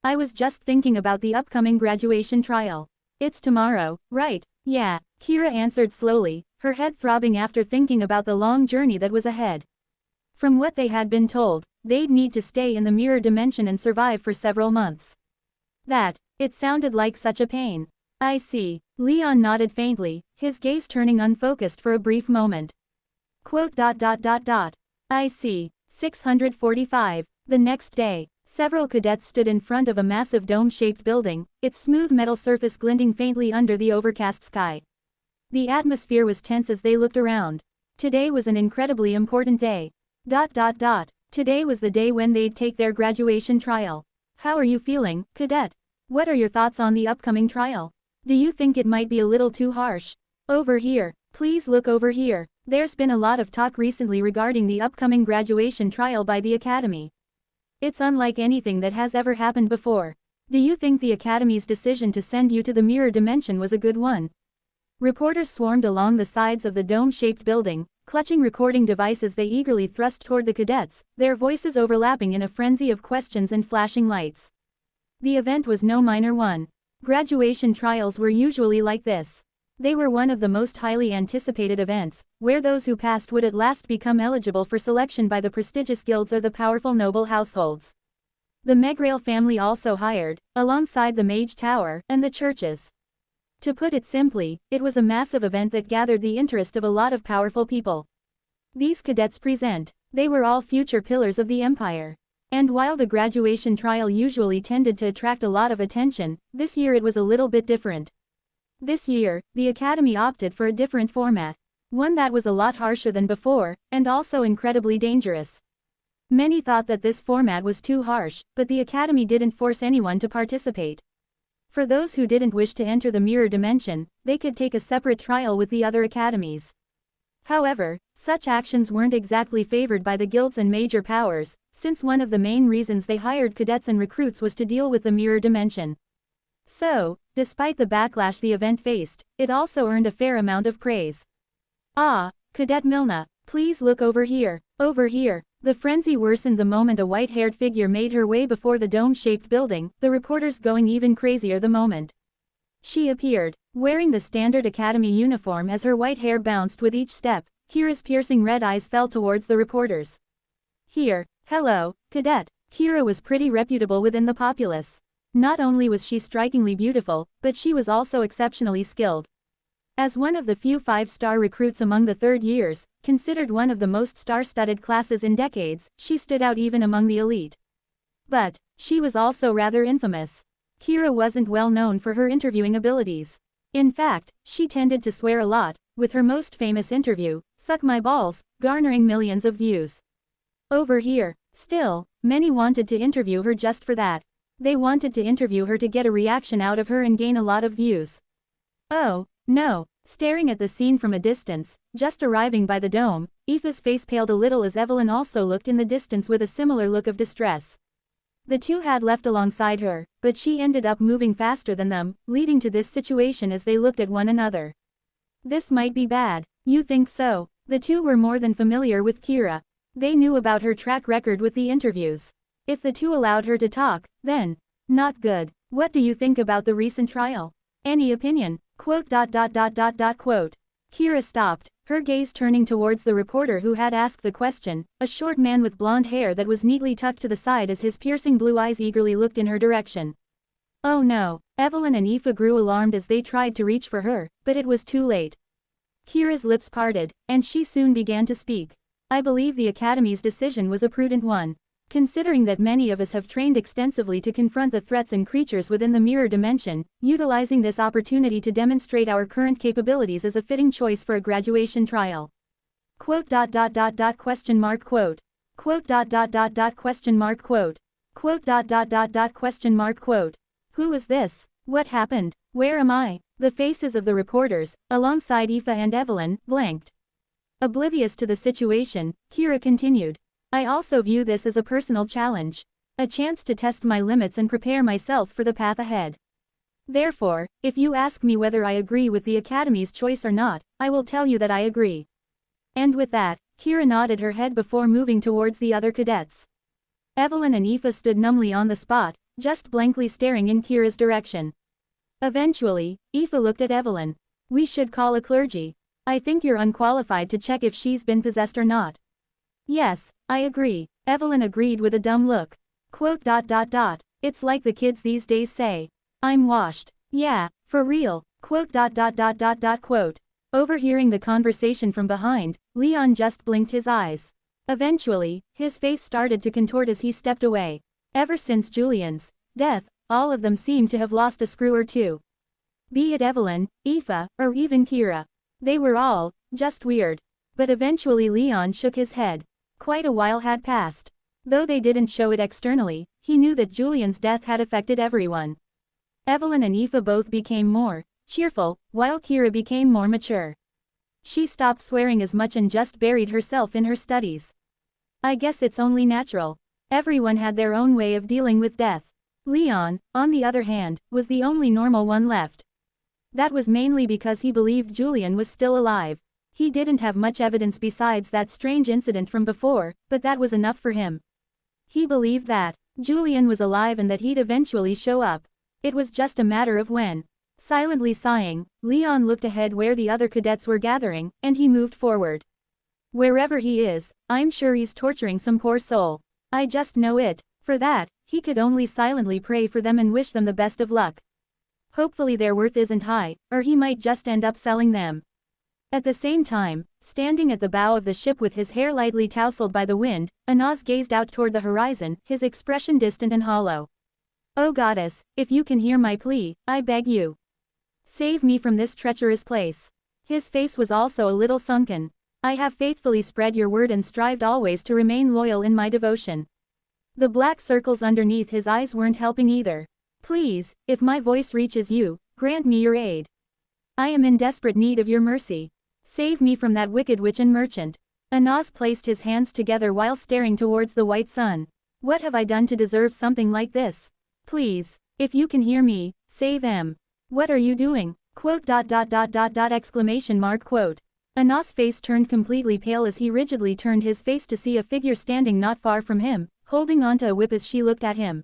I was just thinking about the upcoming graduation trial. It's tomorrow, right? Yeah, Kira answered slowly, her head throbbing after thinking about the long journey that was ahead. From what they had been told, they'd need to stay in the mirror dimension and survive for several months. It sounded like such a pain. I see. Leon nodded faintly, his gaze turning unfocused for a brief moment. Quote. I see. 645. The next day, several cadets stood in front of a massive dome-shaped building, its smooth metal surface glinting faintly under the overcast sky. The atmosphere was tense as they looked around. Today was an incredibly important day. Today was the day when they'd take their graduation trial. How are you feeling, cadet? What are your thoughts on the upcoming trial? Do you think it might be a little too harsh? Over here. Please look over here. There's been a lot of talk recently regarding the upcoming graduation trial by the Academy. It's unlike anything that has ever happened before. Do you think the Academy's decision to send you to the mirror dimension was a good one? Reporters swarmed along the sides of the dome-shaped building, clutching recording devices they eagerly thrust toward the cadets, their voices overlapping in a frenzy of questions and flashing lights. The event was no minor one. Graduation trials were usually like this. They were one of the most highly anticipated events, where those who passed would at last become eligible for selection by the prestigious guilds or the powerful noble households. The Megrail family also hired, alongside the Mage Tower and the churches. To put it simply, it was a massive event that gathered the interest of a lot of powerful people. These cadets they were all future pillars of the Empire. And while the graduation trial usually tended to attract a lot of attention, this year it was a little bit different. This year, the Academy opted for a different format. One that was a lot harsher than before, and also incredibly dangerous. Many thought that this format was too harsh, but the Academy didn't force anyone to participate. For those who didn't wish to enter the mirror dimension, they could take a separate trial with the other academies. However, such actions weren't exactly favored by the guilds and major powers, since one of the main reasons they hired cadets and recruits was to deal with the mirror dimension. So, despite the backlash the event faced, it also earned a fair amount of praise. Ah, Cadet Milna, please look over here, over here. The frenzy worsened the moment a white-haired figure made her way before the dome-shaped building, the reporters going even crazier the moment she appeared, wearing the standard Academy uniform. As her white hair bounced with each step, Kira's piercing red eyes fell towards the reporters. Here, hello, cadet. Kira was pretty reputable within the populace. Not only was she strikingly beautiful, but she was also exceptionally skilled. As one of the few 5-star recruits among the third years, considered one of the most star-studded classes in decades, she stood out even among the elite. But she was also rather infamous. Kira wasn't well known for her interviewing abilities. In fact, she tended to swear a lot, with her most famous interview, "Suck My Balls," garnering millions of views. Over here, still, many wanted to interview her just for that. They wanted to interview her to get a reaction out of her and gain a lot of views. Oh, no. Staring at the scene from a distance, just arriving by the dome, Aoife's face paled a little as Evelyn also looked in the distance with a similar look of distress. The two had left alongside her, but she ended up moving faster than them, leading to this situation as they looked at one another. This might be bad. You think so? The two were more than familiar with Kira. They knew about her track record with the interviews. If the two allowed her to talk, then, not good. What do you think about the recent trial? Any opinion? Quote. Kira stopped, her gaze turning towards the reporter who had asked the question, a short man with blonde hair that was neatly tucked to the side as his piercing blue eyes eagerly looked in her direction. Oh no, Evelyn and Aoife grew alarmed as they tried to reach for her, but it was too late. Kira's lips parted, and she soon began to speak. I believe the Academy's decision was a prudent one. Considering that many of us have trained extensively to confront the threats and creatures within the mirror dimension, utilizing this opportunity to demonstrate our current capabilities is a fitting choice for a graduation trial. Quote. Question mark quote. Quote. Question mark quote. Quote. Question mark quote. Who is this? What happened? Where am I? The faces of the reporters, alongside Aoife and Evelyn, blanked. Oblivious to the situation, Kira continued. I also view this as a personal challenge. A chance to test my limits and prepare myself for the path ahead. Therefore, if you ask me whether I agree with the Academy's choice or not, I will tell you that I agree. And with that, Kira nodded her head before moving towards the other cadets. Evelyn and Aoife stood numbly on the spot, just blankly staring in Kira's direction. Eventually, Aoife looked at Evelyn. We should call a clergy. I think you're unqualified to check if she's been possessed or not. Yes, I agree, Evelyn agreed with a dumb look. Quote. It's like the kids these days say. I'm washed. Yeah, for real. Quote. Overhearing the conversation from behind, Leon just blinked his eyes. Eventually, his face started to contort as he stepped away. Ever since Julian's death, all of them seemed to have lost a screw or two. Be it Evelyn, Aoife, or even Kira. They were all just weird. But eventually Leon shook his head. Quite a while had passed. Though they didn't show it externally, he knew that Julian's death had affected everyone. Evelyn and Aoife both became more cheerful, while Kira became more mature. She stopped swearing as much and just buried herself in her studies. I guess it's only natural. Everyone had their own way of dealing with death. Leon, on the other hand, was the only normal one left. That was mainly because he believed Julian was still alive. He didn't have much evidence besides that strange incident from before, but that was enough for him. He believed that Julian was alive and that he'd eventually show up. It was just a matter of when. Silently sighing, Leon looked ahead where the other cadets were gathering, and he moved forward. Wherever he is, I'm sure he's torturing some poor soul. I just know it. For that, he could only silently pray for them and wish them the best of luck. Hopefully their worth isn't high, or he might just end up selling them. At the same time, standing at the bow of the ship with his hair lightly tousled by the wind, Anaz gazed out toward the horizon, his expression distant and hollow. Oh goddess, if you can hear my plea, I beg you. Save me from this treacherous place. His face was also a little sunken. I have faithfully spread your word and strived always to remain loyal in my devotion. The black circles underneath his eyes weren't helping either. Please, if my voice reaches you, grant me your aid. I am in desperate need of your mercy. Save me from that wicked witch and merchant. Anaz placed his hands together while staring towards the white sun. What have I done to deserve something like this? Please, if you can hear me, save him. What are you doing? Exclamation mark. Anaz's face turned completely pale as he rigidly turned his face to see a figure standing not far from him, holding onto a whip as she looked at him.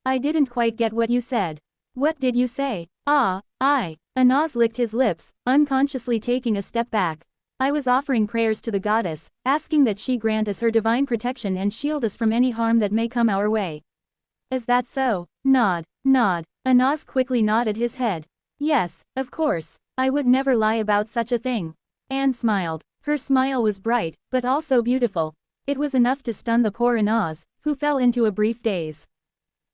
I didn't quite get what you said. What did you say? Anaz licked his lips, unconsciously taking a step back. I was offering prayers to the goddess, asking that she grant us her divine protection and shield us from any harm that may come our way. Is that so? Nod. Anaz quickly nodded his head. Yes, of course. I would never lie about such a thing. Anne smiled. Her smile was bright, but also beautiful. It was enough to stun the poor Anaz, who fell into a brief daze.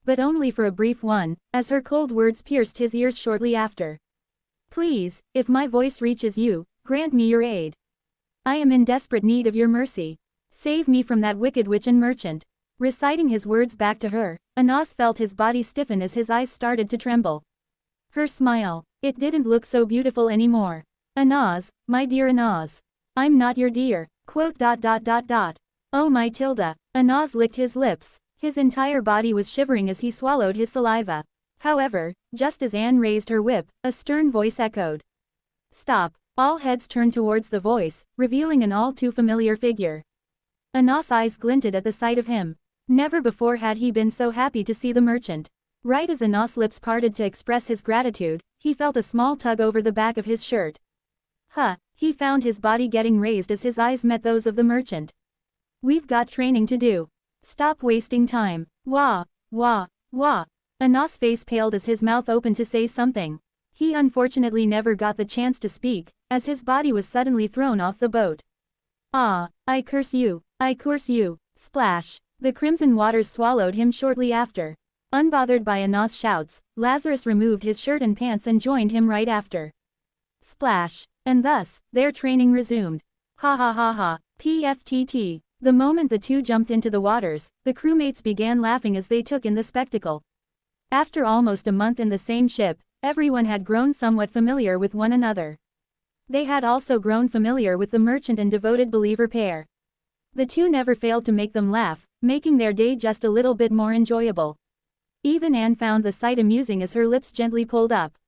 But only for a brief one, as her cold words pierced his ears shortly after. Please, if my voice reaches you, grant me your aid. I am in desperate need of your mercy. Save me from that wicked witch and merchant. Reciting his words back to her, Anaz felt his body stiffen as his eyes started to tremble. Her smile, it didn't look so beautiful anymore. Anaz, my dear Anaz. I'm not your dear. Oh my Tilda. Anaz licked his lips. His entire body was shivering as he swallowed his saliva. However, just as Anne raised her whip, a stern voice echoed. Stop. All heads turned towards the voice, revealing an all too familiar figure. Anaz's eyes glinted at the sight of him. Never before had he been so happy to see the merchant. Right as Anaz's lips parted to express his gratitude, he felt a small tug over the back of his shirt. He found his body getting raised as his eyes met those of the merchant. We've got training to do. Stop wasting time. Wah. Anaz's face paled as his mouth opened to say something. He unfortunately never got the chance to speak, as his body was suddenly thrown off the boat. I curse you. Splash. The crimson waters swallowed him shortly after. Unbothered by Anaz's shouts, Lazarus removed his shirt and pants and joined him right after. Splash. And thus, their training resumed. Ha. PFTT. The moment the two jumped into the waters, the crewmates began laughing as they took in the spectacle. After almost a month in the same ship, everyone had grown somewhat familiar with one another. They had also grown familiar with the merchant and devoted believer pair. The two never failed to make them laugh, making their day just a little bit more enjoyable. Even Anne found the sight amusing as her lips gently pulled up.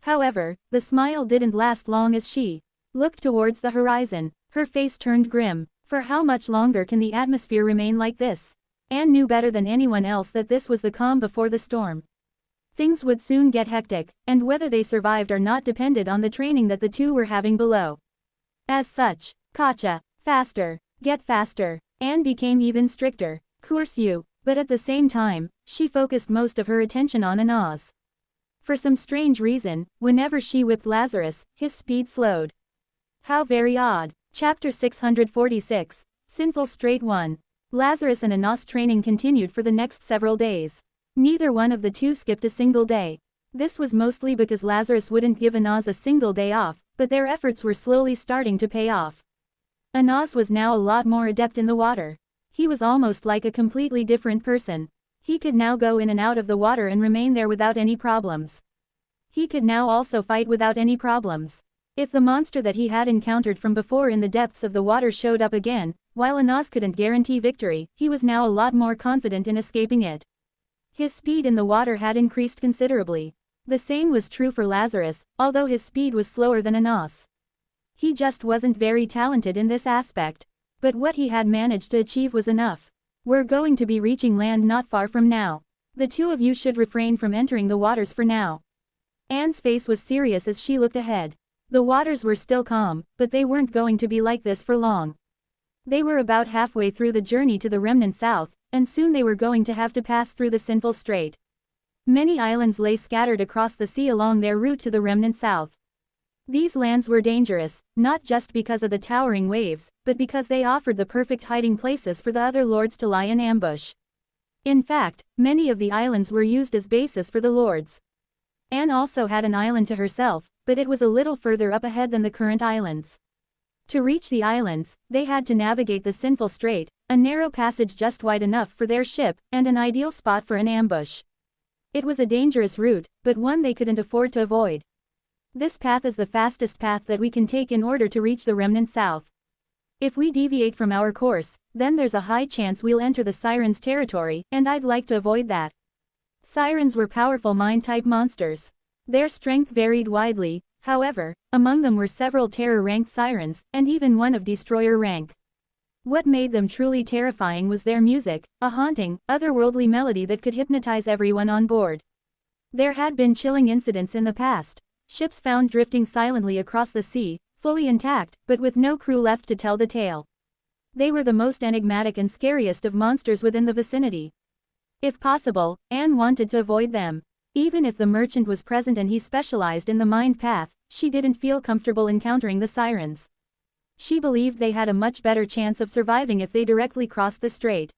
However, the smile didn't last long as she looked towards the horizon. Her face turned grim. For how much longer can the atmosphere remain like this? Anne knew better than anyone else that this was the calm before the storm. Things would soon get hectic, and whether they survived or not depended on the training that the two were having below. As such, Katja, faster, get faster. Anne became even stricter. Curse you. But at the same time, she focused most of her attention on Anaz. For some strange reason, whenever she whipped Lazarus, his speed slowed. How very odd. Chapter 646. Sinful Straight 1. Lazarus and Anas' training continued for the next several days. Neither one of the two skipped a single day. This was mostly because Lazarus wouldn't give Anas a single day off, but their efforts were slowly starting to pay off. Anas was now a lot more adept in the water. He was almost like a completely different person. He could now go in and out of the water and remain there without any problems. He could now also fight without any problems. If the monster that he had encountered from before in the depths of the water showed up again, while Anas couldn't guarantee victory, he was now a lot more confident in escaping it. His speed in the water had increased considerably. The same was true for Lazarus, although his speed was slower than Anas. He just wasn't very talented in this aspect. But what he had managed to achieve was enough. We're going to be reaching land not far from now. The two of you should refrain from entering the waters for now. Anne's face was serious as she looked ahead. The waters were still calm, but they weren't going to be like this for long. They were about halfway through the journey to the remnant south, and soon they were going to have to pass through the Sinful Strait. Many islands lay scattered across the sea along their route to the remnant south. These lands were dangerous, not just because of the towering waves, but because they offered the perfect hiding places for the other lords to lie in ambush. In fact, many of the islands were used as bases for the lords. Anne also had an island to herself, but it was a little further up ahead than the current islands. To reach the islands, they had to navigate the Sinful Strait, a narrow passage just wide enough for their ship, and an ideal spot for an ambush. It was a dangerous route, but one they couldn't afford to avoid. This path is the fastest path that we can take in order to reach the remnant south. If we deviate from our course, then there's a high chance we'll enter the Sirens' territory, and I'd like to avoid that. Sirens were powerful mind-type monsters. Their strength varied widely, however, among them were several terror-ranked Sirens, and even one of Destroyer rank. What made them truly terrifying was their music, a haunting, otherworldly melody that could hypnotize everyone on board. There had been chilling incidents in the past. Ships found drifting silently across the sea, fully intact, but with no crew left to tell the tale. They were the most enigmatic and scariest of monsters within the vicinity. If possible, Anne wanted to avoid them. Even if the merchant was present and he specialized in the mind path, she didn't feel comfortable encountering the Sirens. She believed they had a much better chance of surviving if they directly crossed the strait.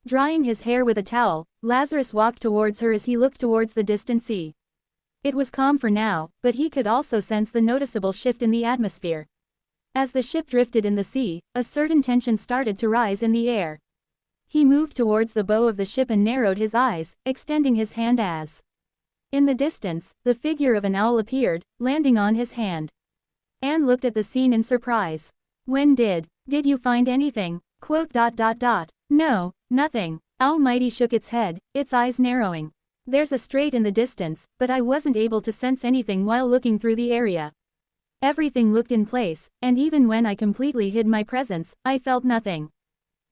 Drying his hair with a towel, Lazarus walked towards her as he looked towards the distant sea. It was calm for now, but he could also sense the noticeable shift in the atmosphere. As the ship drifted in the sea, a certain tension started to rise in the air. He moved towards the bow of the ship and narrowed his eyes, extending his hand as. In the distance, the figure of an owl appeared, landing on his hand. Anne looked at the scene in surprise. When did you find anything? No, nothing. Almighty shook its head, its eyes narrowing. There's a strait in the distance, but I wasn't able to sense anything while looking through the area. Everything looked in place, and even when I completely hid my presence, I felt nothing.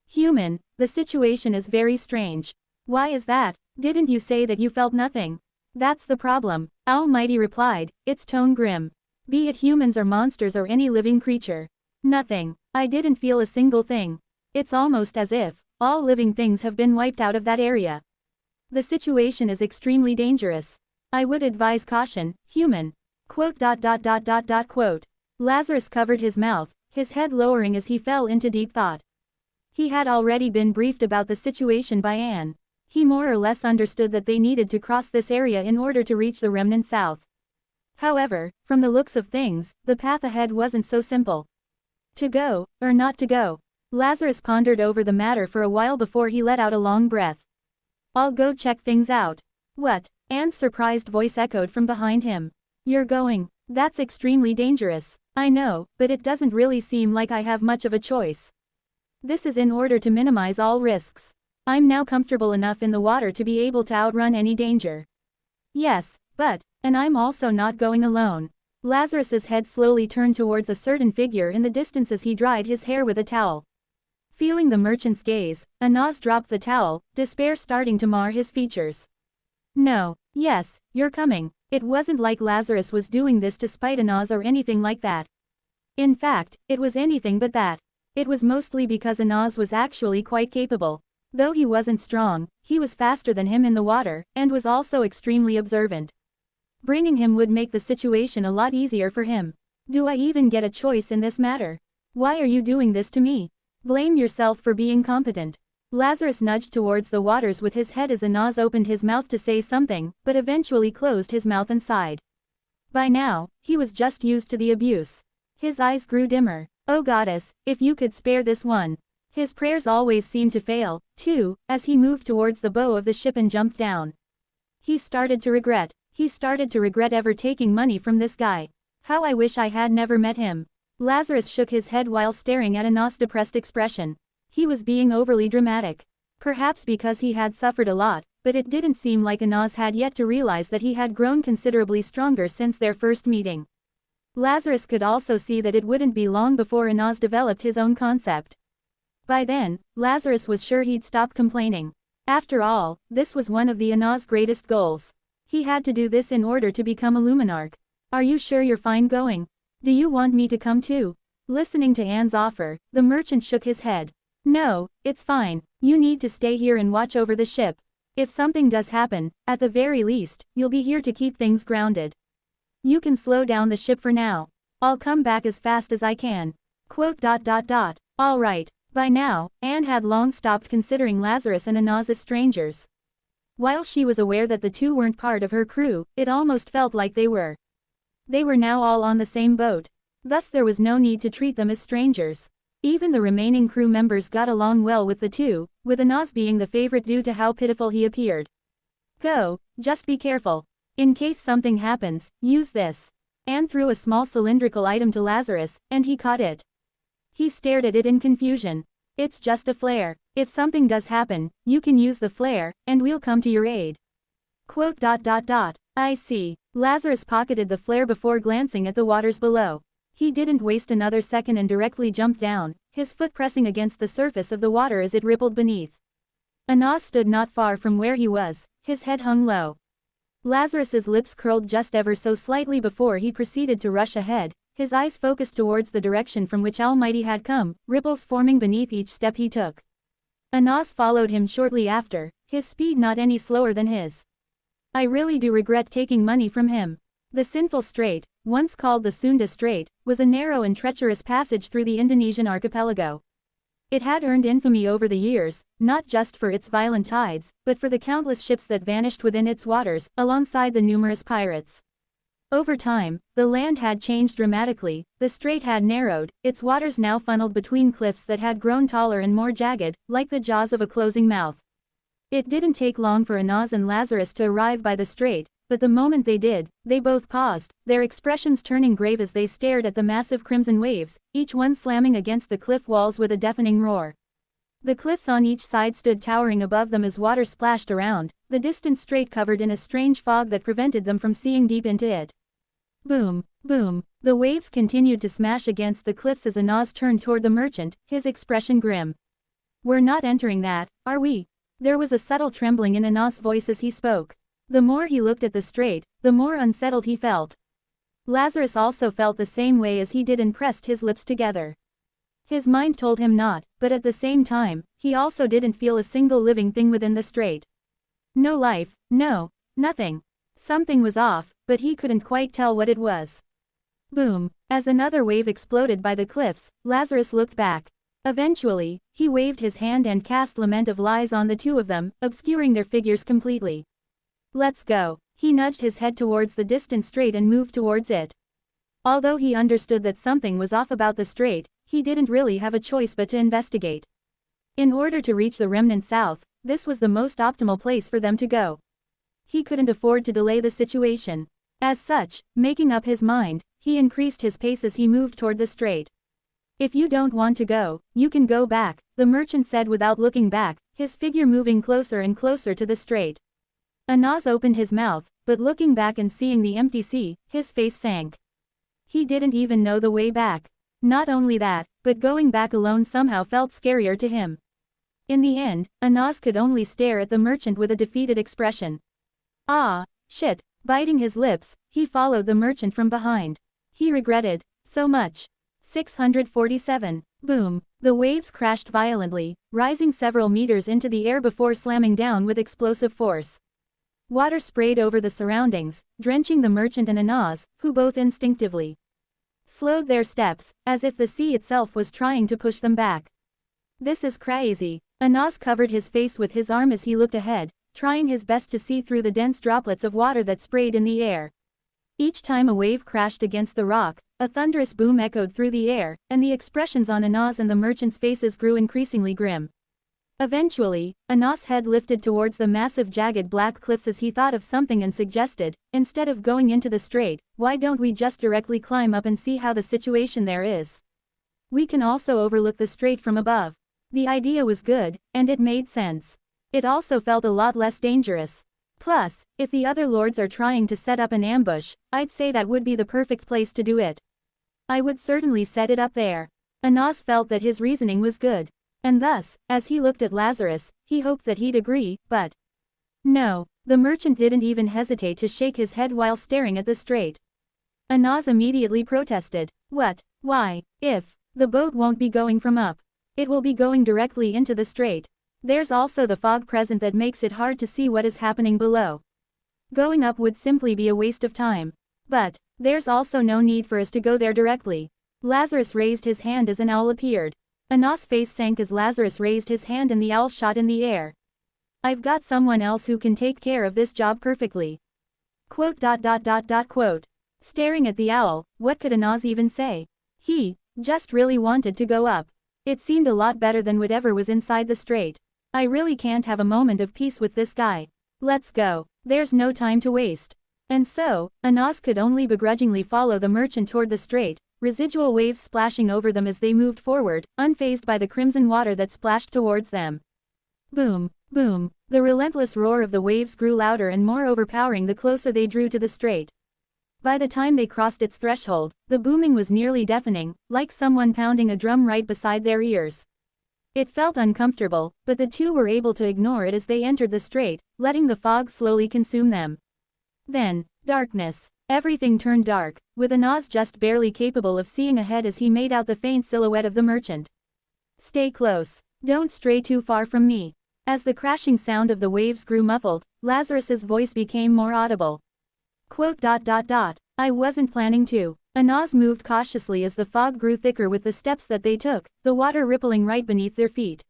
Human, the situation is very strange. Why is that? Didn't you say that you felt nothing? That's the problem, Almighty replied, its tone grim. Be it humans or monsters or any living creature. Nothing. I didn't feel a single thing. It's almost as if all living things have been wiped out of that area. The situation is extremely dangerous. I would advise caution, human. Lazarus covered his mouth, his head lowering as he fell into deep thought. He had already been briefed about the situation by Anne. He more or less understood that they needed to cross this area in order to reach the remnant south. However, from the looks of things, the path ahead wasn't so simple. To go, or not to go? Lazarus pondered over the matter for a while before he let out a long breath. I'll go check things out. What? Anne's surprised voice echoed from behind him. You're going? That's extremely dangerous. I know, but it doesn't really seem like I have much of a choice. This is in order to minimize all risks. I'm now comfortable enough in the water to be able to outrun any danger. Yes, and I'm also not going alone. Lazarus's head slowly turned towards a certain figure in the distance as he dried his hair with a towel. Feeling the merchant's gaze, Anas dropped the towel, despair starting to mar his features. No, yes, you're coming. It wasn't like Lazarus was doing this to spite Anas or anything like that. In fact, it was anything but that. It was mostly because Anas was actually quite capable. Though he wasn't strong, he was faster than him in the water, and was also extremely observant. Bringing him would make the situation a lot easier for him. Do I even get a choice in this matter? Why are you doing this to me? Blame yourself for being competent. Lazarus nudged towards the waters with his head as Anaz opened his mouth to say something, but eventually closed his mouth and sighed. By now, he was just used to the abuse. His eyes grew dimmer. Oh goddess, if you could spare this one. His prayers always seemed to fail, too, as he moved towards the bow of the ship and jumped down. He started to regret ever taking money from this guy. How I wish I had never met him. Lazarus shook his head while staring at Anaz's depressed expression. He was being overly dramatic. Perhaps because he had suffered a lot, but it didn't seem like Anaz had yet to realize that he had grown considerably stronger since their first meeting. Lazarus could also see that it wouldn't be long before Anaz developed his own concept. By then, Lazarus was sure he'd stop complaining. After all, this was one of the Anaz's greatest goals. He had to do this in order to become a Luminarch. Are you sure you're fine going? Do you want me to come too? Listening to Anne's offer, the merchant shook his head. No, it's fine. You need to stay here and watch over the ship. If something does happen, at the very least, you'll be here to keep things grounded. You can slow down the ship for now. I'll come back as fast as I can. All right. By now, Anne had long stopped considering Lazarus and Anaz as strangers. While she was aware that the two weren't part of her crew, it almost felt like they were. They were now all on the same boat. Thus there was no need to treat them as strangers. Even the remaining crew members got along well with the two, with Anaz being the favorite due to how pitiful he appeared. Go, just be careful. In case something happens, use this. Anne threw a small cylindrical item to Lazarus, and he caught it. He stared at it in confusion. It's just a flare. If something does happen, you can use the flare, and we'll come to your aid. I see. Lazarus pocketed the flare before glancing at the waters below. He didn't waste another second and directly jumped down, his foot pressing against the surface of the water as it rippled beneath. Anaz stood not far from where he was, his head hung low. Lazarus's lips curled just ever so slightly before he proceeded to rush ahead, his eyes focused towards the direction from which Almighty had come, ripples forming beneath each step he took. Anaz followed him shortly after, his speed not any slower than his. I really do regret taking money from him. The Sinful Strait, once called the Sunda Strait, was a narrow and treacherous passage through the Indonesian archipelago. It had earned infamy over the years, not just for its violent tides, but for the countless ships that vanished within its waters, alongside the numerous pirates. Over time, the land had changed dramatically, the strait had narrowed, its waters now funneled between cliffs that had grown taller and more jagged, like the jaws of a closing mouth. It didn't take long for Anaz and Lazarus to arrive by the strait, but the moment they did, they both paused, their expressions turning grave as they stared at the massive crimson waves, each one slamming against the cliff walls with a deafening roar. The cliffs on each side stood towering above them as water splashed around, the distant strait covered in a strange fog that prevented them from seeing deep into it. Boom, boom, the waves continued to smash against the cliffs as Anaz turned toward the merchant, his expression grim. We're not entering that, are we? There was a subtle trembling in Anaz's voice as he spoke. The more he looked at the strait, the more unsettled he felt. Lazarus also felt the same way as he did and pressed his lips together. His mind told him not, but at the same time, he also didn't feel a single living thing within the strait. No life, no, nothing. Something was off, but he couldn't quite tell what it was. Boom, as another wave exploded by the cliffs, Lazarus looked back. Eventually, he waved his hand and cast Lament of Lies on the two of them, obscuring their figures completely. Let's go. He nudged his head towards the distant strait and moved towards it. Although he understood that something was off about the strait, he didn't really have a choice but to investigate. In order to reach the remnant south, this was the most optimal place for them to go. He couldn't afford to delay the situation. As such, making up his mind, he increased his pace as he moved toward the strait. If you don't want to go, you can go back, the merchant said without looking back, his figure moving closer and closer to the strait. Anaz opened his mouth, but looking back and seeing the empty sea, his face sank. He didn't even know the way back. Not only that, but going back alone somehow felt scarier to him. In the end, Anaz could only stare at the merchant with a defeated expression. Ah, shit, biting his lips, he followed the merchant from behind. He regretted, so much. 647. Boom, the waves crashed violently, rising several meters into the air before slamming down with explosive force. Water sprayed over the surroundings, drenching the merchant and Anaz, who both instinctively slowed their steps, as if the sea itself was trying to push them back. This is crazy. Anaz covered his face with his arm as he looked ahead, trying his best to see through the dense droplets of water that sprayed in the air. Each time a wave crashed against the rock, a thunderous boom echoed through the air, and the expressions on Anaz and the merchant's faces grew increasingly grim. Eventually, Anaz's head lifted towards the massive jagged black cliffs as he thought of something and suggested, instead of going into the strait, why don't we just directly climb up and see how the situation there is? We can also overlook the strait from above. The idea was good, and it made sense. It also felt a lot less dangerous. Plus, if the other lords are trying to set up an ambush, I'd say that would be the perfect place to do it. I would certainly set it up there. Anaz felt that his reasoning was good. And thus, as he looked at Lazarus, he hoped that he'd agree, but no, the merchant didn't even hesitate to shake his head while staring at the strait. Anaz immediately protested. What? Why? If the boat won't be going from up, it will be going directly into the strait. There's also the fog present that makes it hard to see what is happening below. Going up would simply be a waste of time. But there's also no need for us to go there directly. Lazarus raised his hand as an owl appeared. Anaz's face sank as Lazarus raised his hand and the owl shot in the air. I've got someone else who can take care of this job perfectly. Quote. Staring at the owl, what could Anaz even say? He just really wanted to go up. It seemed a lot better than whatever was inside the strait. I really can't have a moment of peace with this guy. Let's go. There's no time to waste. And so, Anaz could only begrudgingly follow the merchant toward the strait, residual waves splashing over them as they moved forward, unfazed by the crimson water that splashed towards them. Boom, boom. The relentless roar of the waves grew louder and more overpowering the closer they drew to the strait. By the time they crossed its threshold, the booming was nearly deafening, like someone pounding a drum right beside their ears. It felt uncomfortable, but the two were able to ignore it as they entered the strait, letting the fog slowly consume them. Then, darkness. Everything turned dark, with Anaz just barely capable of seeing ahead as he made out the faint silhouette of the merchant. Stay close. Don't stray too far from me. As the crashing sound of the waves grew muffled, Lazarus's voice became more audible. Quote. I wasn't planning to. Anaz moved cautiously as the fog grew thicker with the steps that they took, the water rippling right beneath their feet.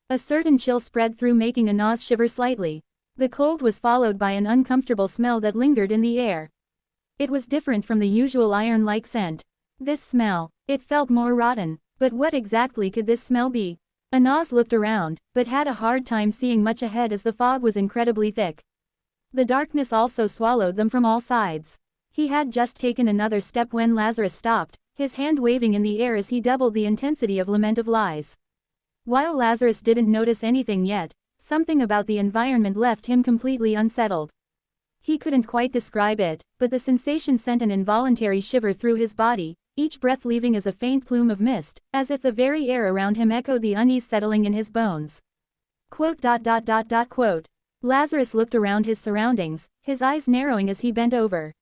A certain chill spread through, making Anaz shiver slightly. The cold was followed by an uncomfortable smell that lingered in the air. It was different from the usual iron-like scent. This smell, it felt more rotten. But what exactly could this smell be? Anaz looked around, but had a hard time seeing much ahead as the fog was incredibly thick. The darkness also swallowed them from all sides. He had just taken another step when Lazarus stopped, his hand waving in the air as he doubled the intensity of Lament of Lies. While Lazarus didn't notice anything yet, something about the environment left him completely unsettled. He couldn't quite describe it, but the sensation sent an involuntary shiver through his body, each breath leaving as a faint plume of mist, as if the very air around him echoed the unease settling in his bones. Quote. Lazarus looked around his surroundings, his eyes narrowing as he bent over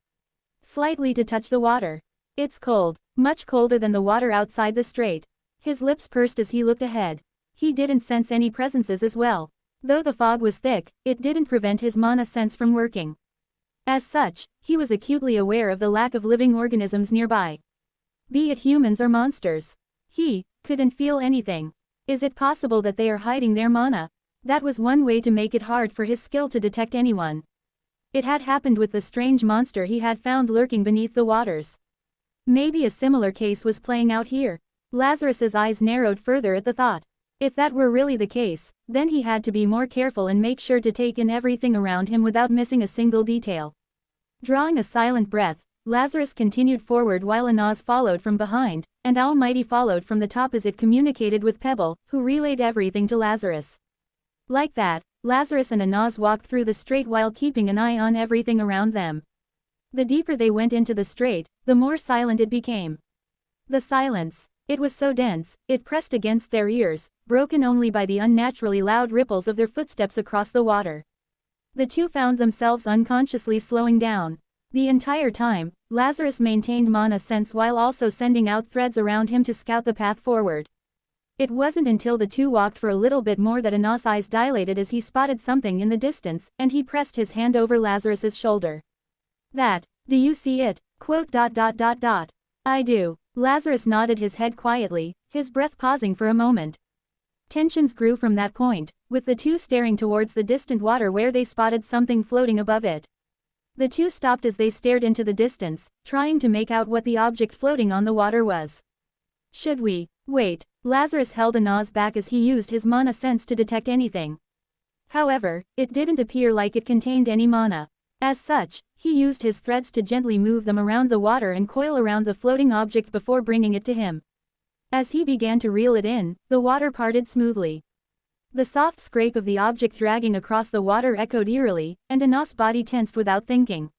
slightly to touch the water. It's cold, much colder than the water outside the strait. His lips pursed as he looked ahead. He didn't sense any presences as well. Though the fog was thick, it didn't prevent his mana sense from working. As such, he was acutely aware of the lack of living organisms nearby. Be it humans or monsters. He couldn't feel anything. Is it possible that they are hiding their mana? That was one way to make it hard for his skill to detect anyone. It had happened with the strange monster he had found lurking beneath the waters. Maybe a similar case was playing out here. Lazarus's eyes narrowed further at the thought. If that were really the case, then he had to be more careful and make sure to take in everything around him without missing a single detail. Drawing a silent breath, Lazarus continued forward while Anaz followed from behind, and Almighty followed from the top as it communicated with Pebble, who relayed everything to Lazarus. Like that, Lazarus and Anaz walked through the strait while keeping an eye on everything around them. The deeper they went into the strait, the more silent it became. The silence, it was so dense, it pressed against their ears, broken only by the unnaturally loud ripples of their footsteps across the water. The two found themselves unconsciously slowing down. The entire time, Lazarus maintained mana sense while also sending out threads around him to scout the path forward. It wasn't until the two walked for a little bit more that Anas's eyes dilated as he spotted something in the distance, and he pressed his hand over Lazarus's shoulder. "That, do you see it? Quote. I do." Lazarus nodded his head quietly, his breath pausing for a moment. Tensions grew from that point, with the two staring towards the distant water where they spotted something floating above it. The two stopped as they stared into the distance, trying to make out what the object floating on the water was. "Should we wait?" Lazarus held Anas back as he used his mana sense to detect anything. However, it didn't appear like it contained any mana. As such, he used his threads to gently move them around the water and coil around the floating object before bringing it to him. As he began to reel it in, the water parted smoothly. The soft scrape of the object dragging across the water echoed eerily, and Anas's body tensed without thinking.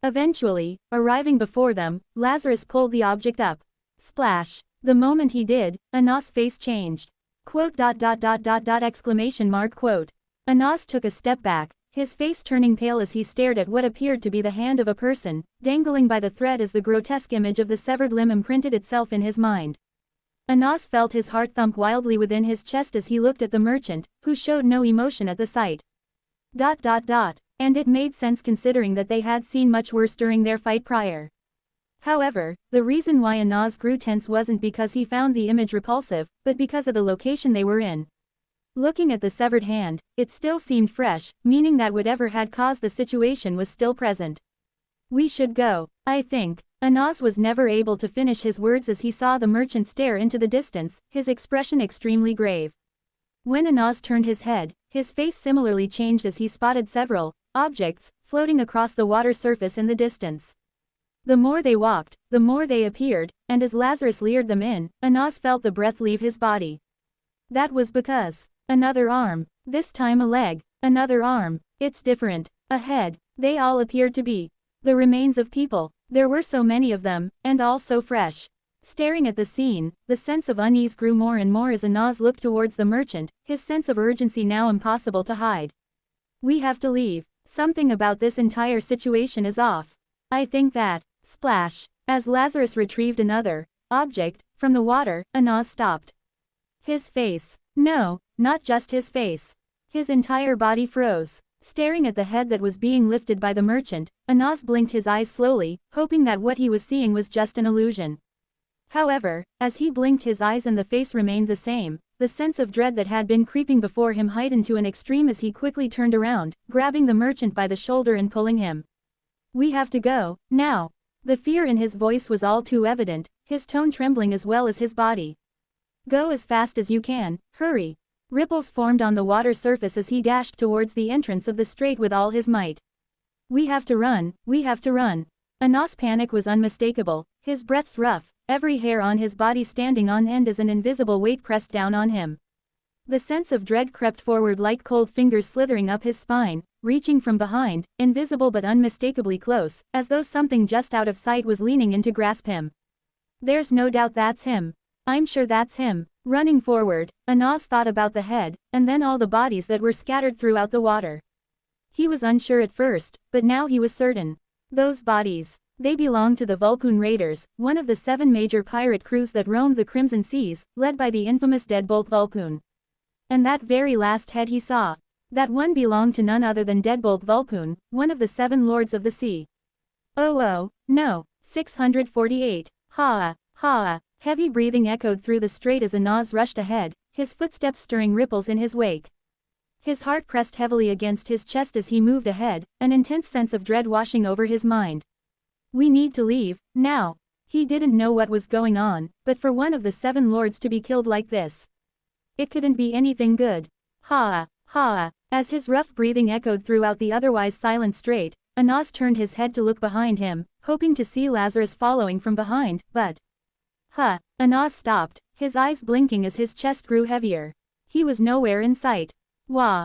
Eventually, arriving before them, Lazarus pulled the object up. Splash! The moment he did, Anas's face changed. Quote. Exclamation mark quote. Anas took a step back, his face turning pale as he stared at what appeared to be the hand of a person, dangling by the thread as the grotesque image of the severed limb imprinted itself in his mind. Anas felt his heart thump wildly within his chest as he looked at the merchant, who showed no emotion at the sight. And it made sense considering that they had seen much worse during their fight prior. However, the reason why Anas grew tense wasn't because he found the image repulsive, but because of the location they were in. Looking at the severed hand, it still seemed fresh, meaning that whatever had caused the situation was still present. "We should go, I think." Anas was never able to finish his words as he saw the merchant stare into the distance, his expression extremely grave. When Anas turned his head, his face similarly changed as he spotted several objects floating across the water surface in the distance. The more they walked, the more they appeared, and as Lazarus leered them in, Anas felt the breath leave his body. That was because another arm, this time a leg, another arm, it's different, a head, they all appeared to be the remains of people. There were so many of them, and all so fresh. Staring at the scene, the sense of unease grew more and more as Anas looked towards the merchant, his sense of urgency now impossible to hide. "We have to leave. Something about this entire situation is off. I think that." Splash! As Lazarus retrieved another object from the water, Anas stopped. His face. No, not just his face. His entire body froze. Staring at the head that was being lifted by the merchant, Anas blinked his eyes slowly, hoping that what he was seeing was just an illusion. However, as he blinked his eyes and the face remained the same, the sense of dread that had been creeping before him heightened to an extreme as he quickly turned around, grabbing the merchant by the shoulder and pulling him. "We have to go, now." The fear in his voice was all too evident, his tone trembling as well as his body. "Go as fast as you can, hurry." Ripples formed on the water surface as he dashed towards the entrance of the strait with all his might. "We have to run, we have to run." Anas' panic was unmistakable, his breaths rough, every hair on his body standing on end as an invisible weight pressed down on him. The sense of dread crept forward like cold fingers slithering up his spine, reaching from behind, invisible but unmistakably close, as though something just out of sight was leaning in to grasp him. "There's no doubt that's him. I'm sure that's him." Running forward, Anas thought about the head, and then all the bodies that were scattered throughout the water. He was unsure at first, but now he was certain. Those bodies. They belonged to the Vulcan Raiders, one of the 7 major pirate crews that roamed the Crimson Seas, led by the infamous Deadbolt Vulcan. And that very last head he saw. That one belonged to none other than Deadbolt Vulcan, one of the 7 Lords of the Sea. Oh, no. 648. Ha. Heavy breathing echoed through the strait as Anas rushed ahead, his footsteps stirring ripples in his wake. His heart pressed heavily against his chest as he moved ahead, an intense sense of dread washing over his mind. "We need to leave, now." He didn't know what was going on, but for one of the 7 lords to be killed like this, it couldn't be anything good. Ha. As his rough breathing echoed throughout the otherwise silent strait, Anas turned his head to look behind him, hoping to see Lazarus following from behind, but Anas stopped, his eyes blinking as his chest grew heavier. He was nowhere in sight. Wah,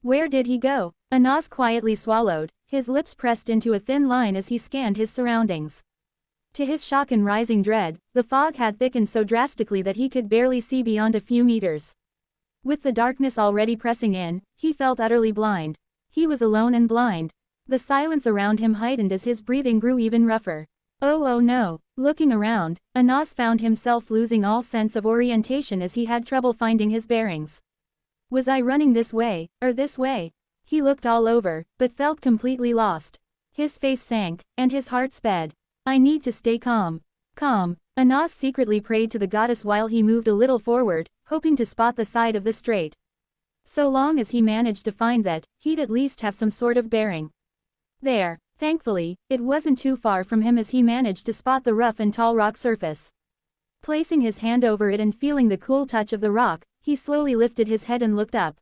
where did he go? Anas quietly swallowed, his lips pressed into a thin line as he scanned his surroundings. To his shock and rising dread, the fog had thickened so drastically that he could barely see beyond a few meters. With the darkness already pressing in, he felt utterly blind. He was alone and blind. The silence around him heightened as his breathing grew even rougher. Oh no. Looking around, Anas found himself losing all sense of orientation as he had trouble finding his bearings. Was I running this way, or this way? He looked all over, but felt completely lost. His face sank, and his heart sped. I need to stay calm. Calm. Anas secretly prayed to the goddess while he moved a little forward, hoping to spot the side of the strait. So long as he managed to find that, he'd at least have some sort of bearing. There. Thankfully, it wasn't too far from him as he managed to spot the rough and tall rock surface. Placing his hand over it and feeling the cool touch of the rock, he slowly lifted his head and looked up.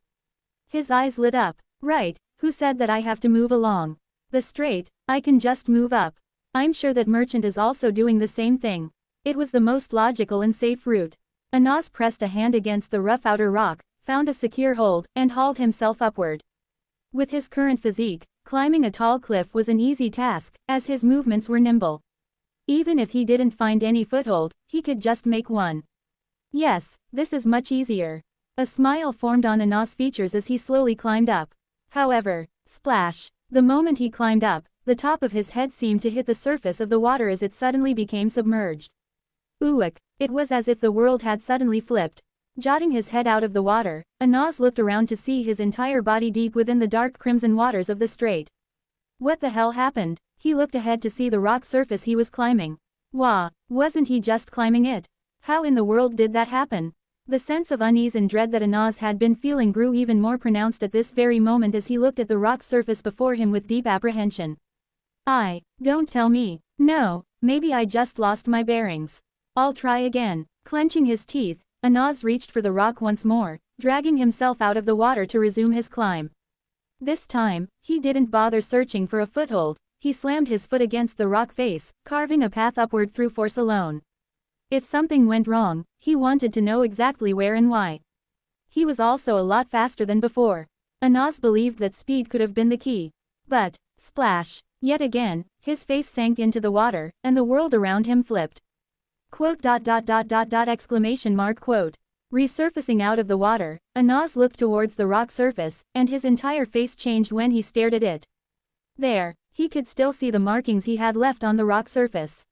His eyes lit up. Right, who said that I have to move along the strait? I can just move up. I'm sure that merchant is also doing the same thing. It was the most logical and safe route. Anas pressed a hand against the rough outer rock, found a secure hold, and hauled himself upward. With his current physique, climbing a tall cliff was an easy task, as his movements were nimble. Even if he didn't find any foothold, he could just make one. Yes, this is much easier. A smile formed on Anas' features as he slowly climbed up. However, splash! The moment he climbed up, the top of his head seemed to hit the surface of the water as it suddenly became submerged. Ooek! It was as if the world had suddenly flipped. Jotting his head out of the water, Anas looked around to see his entire body deep within the dark crimson waters of the strait. What the hell happened? He looked ahead to see the rock surface he was climbing. Wah! Wasn't he just climbing it? How in the world did that happen? The sense of unease and dread that Anas had been feeling grew even more pronounced at this very moment as he looked at the rock surface before him with deep apprehension. Don't tell me. No, maybe I just lost my bearings. I'll try again. Clenching his teeth, Anas reached for the rock once more, dragging himself out of the water to resume his climb. This time, he didn't bother searching for a foothold, he slammed his foot against the rock face, carving a path upward through force alone. If something went wrong, he wanted to know exactly where and why. He was also a lot faster than before. Anas believed that speed could have been the key. But, splash! Yet again, his face sank into the water, and the world around him flipped. Quote. Resurfacing out of the water, Anas looked towards the rock surface, and his entire face changed when he stared at it. There, he could still see the markings he had left on the rock surface.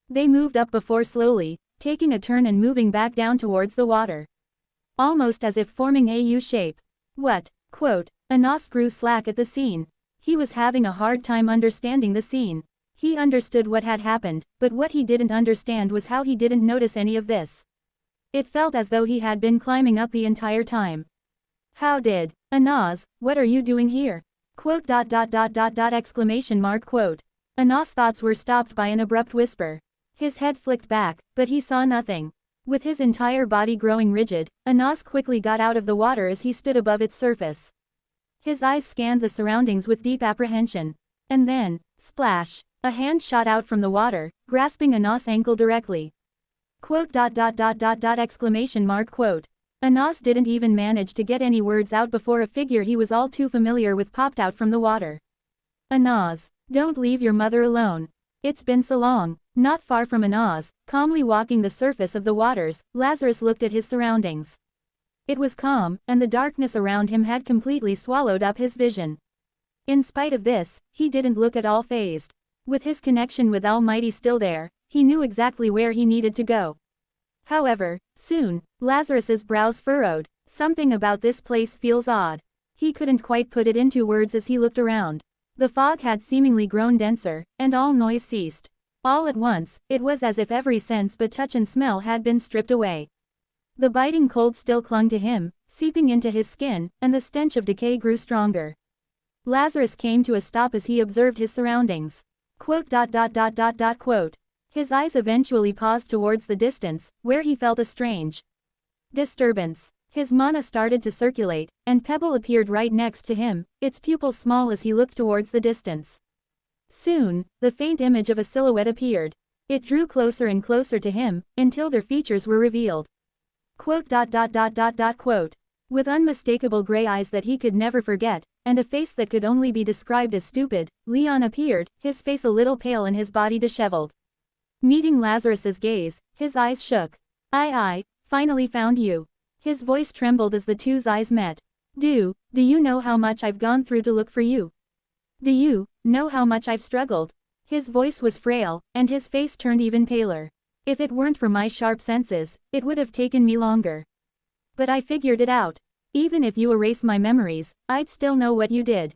They moved up before slowly, taking a turn and moving back down towards the water. Almost as if forming a U-shape. What? Quote. Anas grew slack at the scene. He was having a hard time understanding the scene. He understood what had happened, but what he didn't understand was how he didn't notice any of this. It felt as though he had been climbing up the entire time. How did? Anas, what are you doing here? Quote. Anas' thoughts were stopped by an abrupt whisper. His head flicked back, but he saw nothing. With his entire body growing rigid, Anas quickly got out of the water as he stood above its surface. His eyes scanned the surroundings with deep apprehension. And then, splash! A hand shot out from the water, grasping Anas' ankle directly. Quote. Anas didn't even manage to get any words out before a figure he was all too familiar with popped out from the water. Anas, don't leave your mother alone. It's been so long. Not far from Anas, calmly walking the surface of the waters, Lazarus looked at his surroundings. It was calm, and the darkness around him had completely swallowed up his vision. In spite of this, he didn't look at all fazed. With his connection with Almighty still there, he knew exactly where he needed to go. However, soon, Lazarus's brows furrowed. Something about this place feels odd. He couldn't quite put it into words as he looked around. The fog had seemingly grown denser, and all noise ceased. All at once, it was as if every sense but touch and smell had been stripped away. The biting cold still clung to him, seeping into his skin, and the stench of decay grew stronger. Lazarus came to a stop as he observed his surroundings. Quote. His eyes eventually paused towards the distance, where he felt a strange disturbance. His mana started to circulate, and Pebble appeared right next to him, its pupils small as he looked towards the distance. Soon, the faint image of a silhouette appeared. It drew closer and closer to him, until their features were revealed. Quote. With unmistakable gray eyes that he could never forget, and a face that could only be described as stupid, Leon appeared, his face a little pale and his body disheveled. Meeting Lazarus's gaze, his eyes shook. I finally found you. His voice trembled as the two's eyes met. Do you know how much I've gone through to look for you? Do you know how much I've struggled? His voice was frail, and his face turned even paler. If it weren't for my sharp senses, it would have taken me longer. But I figured it out. Even if you erase my memories, I'd still know what you did.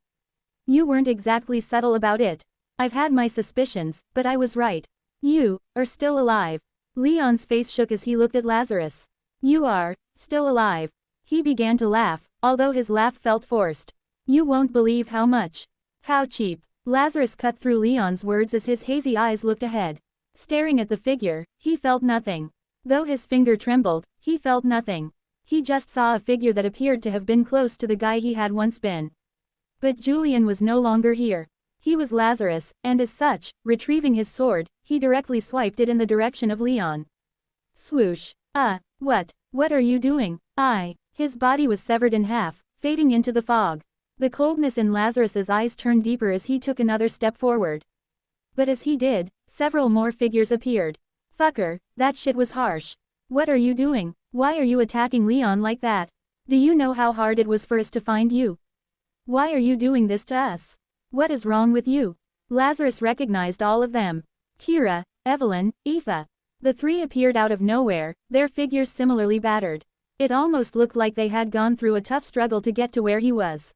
You weren't exactly subtle about it. I've had my suspicions, but I was right. You are still alive. Leon's face shook as he looked at Lazarus. You are still alive. He began to laugh, although his laugh felt forced. You won't believe how much. How cheap. Lazarus cut through Leon's words as his hazy eyes looked ahead. Staring at the figure, he felt nothing. Though his finger trembled, he felt nothing. He just saw a figure that appeared to have been close to the guy he had once been. But Julian was no longer here. He was Lazarus, and as such, retrieving his sword, he directly swiped it in the direction of Leon. Swoosh. What are you doing? His body was severed in half, fading into the fog. The coldness in Lazarus's eyes turned deeper as he took another step forward. But as he did, several more figures appeared. Fucker, that shit was harsh. What are you doing? Why are you attacking Leon like that? Do you know how hard it was for us to find you? Why are you doing this to us? What is wrong with you? Lazarus recognized all of them. Kira, Evelyn, Aoife. The three appeared out of nowhere, their figures similarly battered. It almost looked like they had gone through a tough struggle to get to where he was.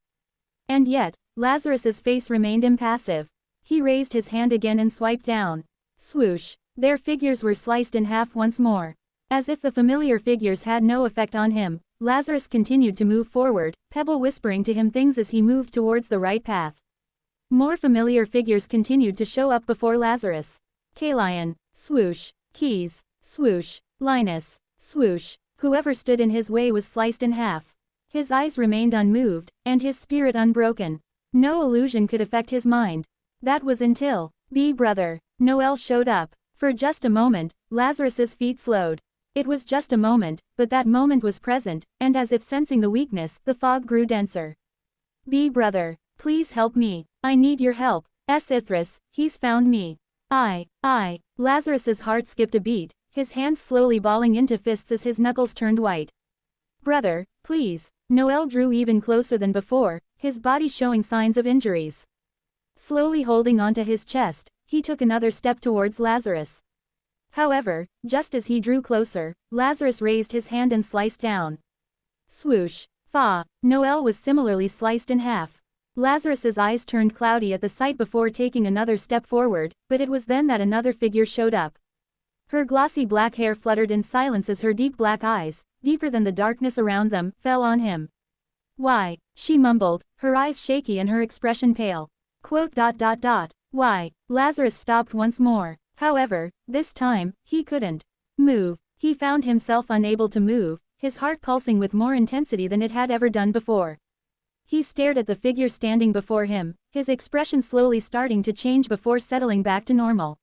And yet, Lazarus's face remained impassive. He raised his hand again and swiped down. Swoosh. Their figures were sliced in half once more. As if the familiar figures had no effect on him, Lazarus continued to move forward, Pebble whispering to him things as he moved towards the right path. More familiar figures continued to show up before Lazarus. Kalian, swoosh. Keys, swoosh. Linus, swoosh. Whoever stood in his way was sliced in half. His eyes remained unmoved, and his spirit unbroken. No illusion could affect his mind. That was until brother Noel showed up. For just a moment, Lazarus's feet slowed. It was just a moment, but that moment was present, and as if sensing the weakness, the fog grew denser. Brother, please help me. I need your help. Ithras, he's found me. Lazarus's heart skipped a beat, his hands slowly balling into fists as his knuckles turned white. Brother, please. Noel drew even closer than before, his body showing signs of injuries. Slowly holding onto his chest, he took another step towards Lazarus. However, just as he drew closer, Lazarus raised his hand and sliced down. Swoosh. Fa. Noel was similarly sliced in half. Lazarus's eyes turned cloudy at the sight before taking another step forward, but it was then that another figure showed up. Her glossy black hair fluttered in silence as her deep black eyes, deeper than the darkness around them, fell on him. Why? She mumbled, her eyes shaky and her expression pale. Why? Lazarus stopped once more. However, this time, he couldn't move. He found himself unable to move, his heart pulsing with more intensity than it had ever done before. He stared at the figure standing before him, his expression slowly starting to change before settling back to normal.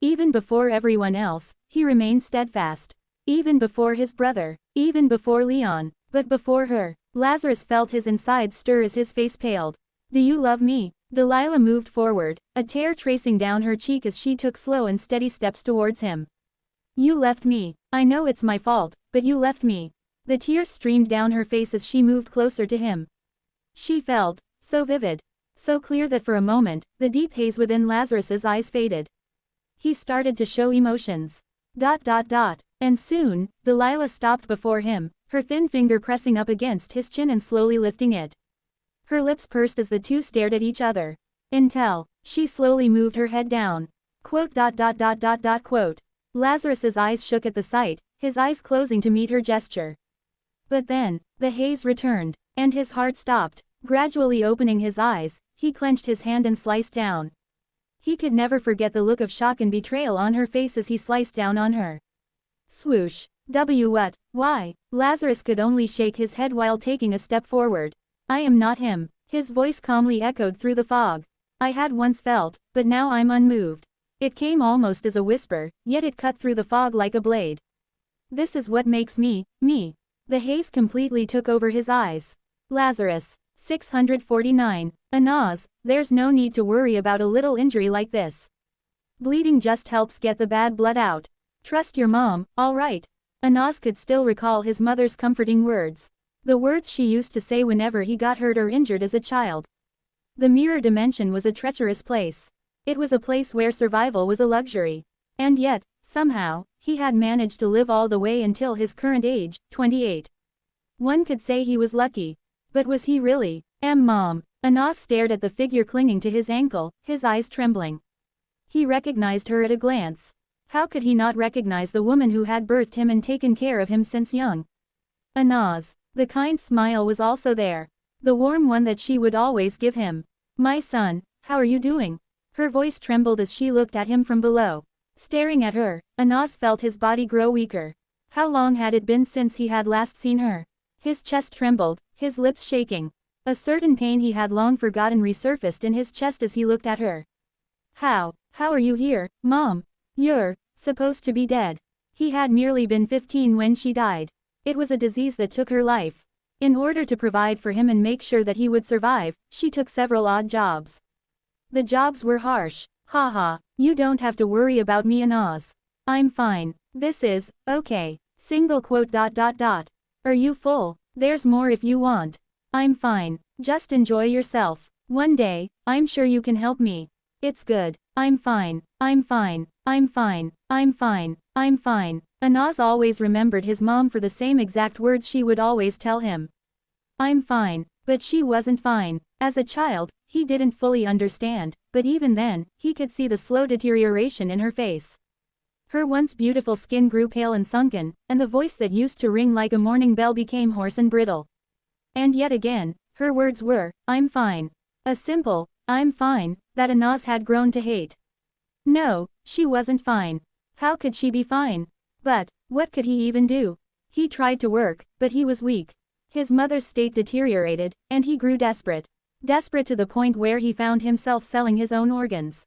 Even before everyone else, he remained steadfast. Even before his brother, even before Leon, but before her, Lazarus felt his insides stir as his face paled. Do you love me? Delilah moved forward, a tear tracing down her cheek as she took slow and steady steps towards him. You left me. I know it's my fault, but you left me. The tears streamed down her face as she moved closer to him. She felt so vivid, so clear that for a moment, the deep haze within Lazarus's eyes faded. He started to show emotions. And soon, Delilah stopped before him, her thin finger pressing up against his chin and slowly lifting it. Her lips pursed as the two stared at each other. Until she slowly moved her head down. Lazarus's eyes shook at the sight, his eyes closing to meet her gesture. But then, the haze returned, and his heart stopped. Gradually opening his eyes, he clenched his hand and sliced down. He could never forget the look of shock and betrayal on her face as he sliced down on her. Swoosh. What? Why? Lazarus could only shake his head while taking a step forward. I am not him. His voice calmly echoed through the fog. I had once felt, but now I'm unmoved. It came almost as a whisper, yet it cut through the fog like a blade. This is what makes me, me. The haze completely took over his eyes. Lazarus. 649. Anaz, there's no need to worry about a little injury like this. Bleeding just helps get the bad blood out. Trust your mom, all right. Anaz could still recall his mother's comforting words. The words she used to say whenever he got hurt or injured as a child. The mirror dimension was a treacherous place. It was a place where survival was a luxury. And yet, somehow, he had managed to live all the way until his current age, 28. One could say he was lucky. But was he really? Mom. Anas stared at the figure clinging to his ankle, his eyes trembling. He recognized her at a glance. How could he not recognize the woman who had birthed him and taken care of him since young? Anas. The kind smile was also there. The warm one that she would always give him. My son, how are you doing? Her voice trembled as she looked at him from below. Staring at her, Anas felt his body grow weaker. How long had it been since he had last seen her? His chest trembled, his lips shaking. A certain pain he had long forgotten resurfaced in his chest as he looked at her. How are you here, Mom? You're supposed to be dead. He had merely been 15 when she died. It was a disease that took her life. In order to provide for him and make sure that he would survive, she took several odd jobs. The jobs were harsh. Haha, you don't have to worry about me, Anas. I'm fine. This is, okay. Single quote. Are you full? There's more if you want. I'm fine. Just enjoy yourself. One day, I'm sure you can help me. It's good. I'm fine. I'm fine. I'm fine. I'm fine. I'm fine. Anas always remembered his mom for the same exact words she would always tell him. I'm fine. But she wasn't fine. As a child, he didn't fully understand, but even then, he could see the slow deterioration in her face. Her once beautiful skin grew pale and sunken, and the voice that used to ring like a morning bell became hoarse and brittle. And yet again, her words were, I'm fine. A simple, I'm fine, that Anas had grown to hate. No, she wasn't fine. How could she be fine? But, what could he even do? He tried to work, but he was weak. His mother's state deteriorated, and he grew desperate. Desperate to the point where he found himself selling his own organs.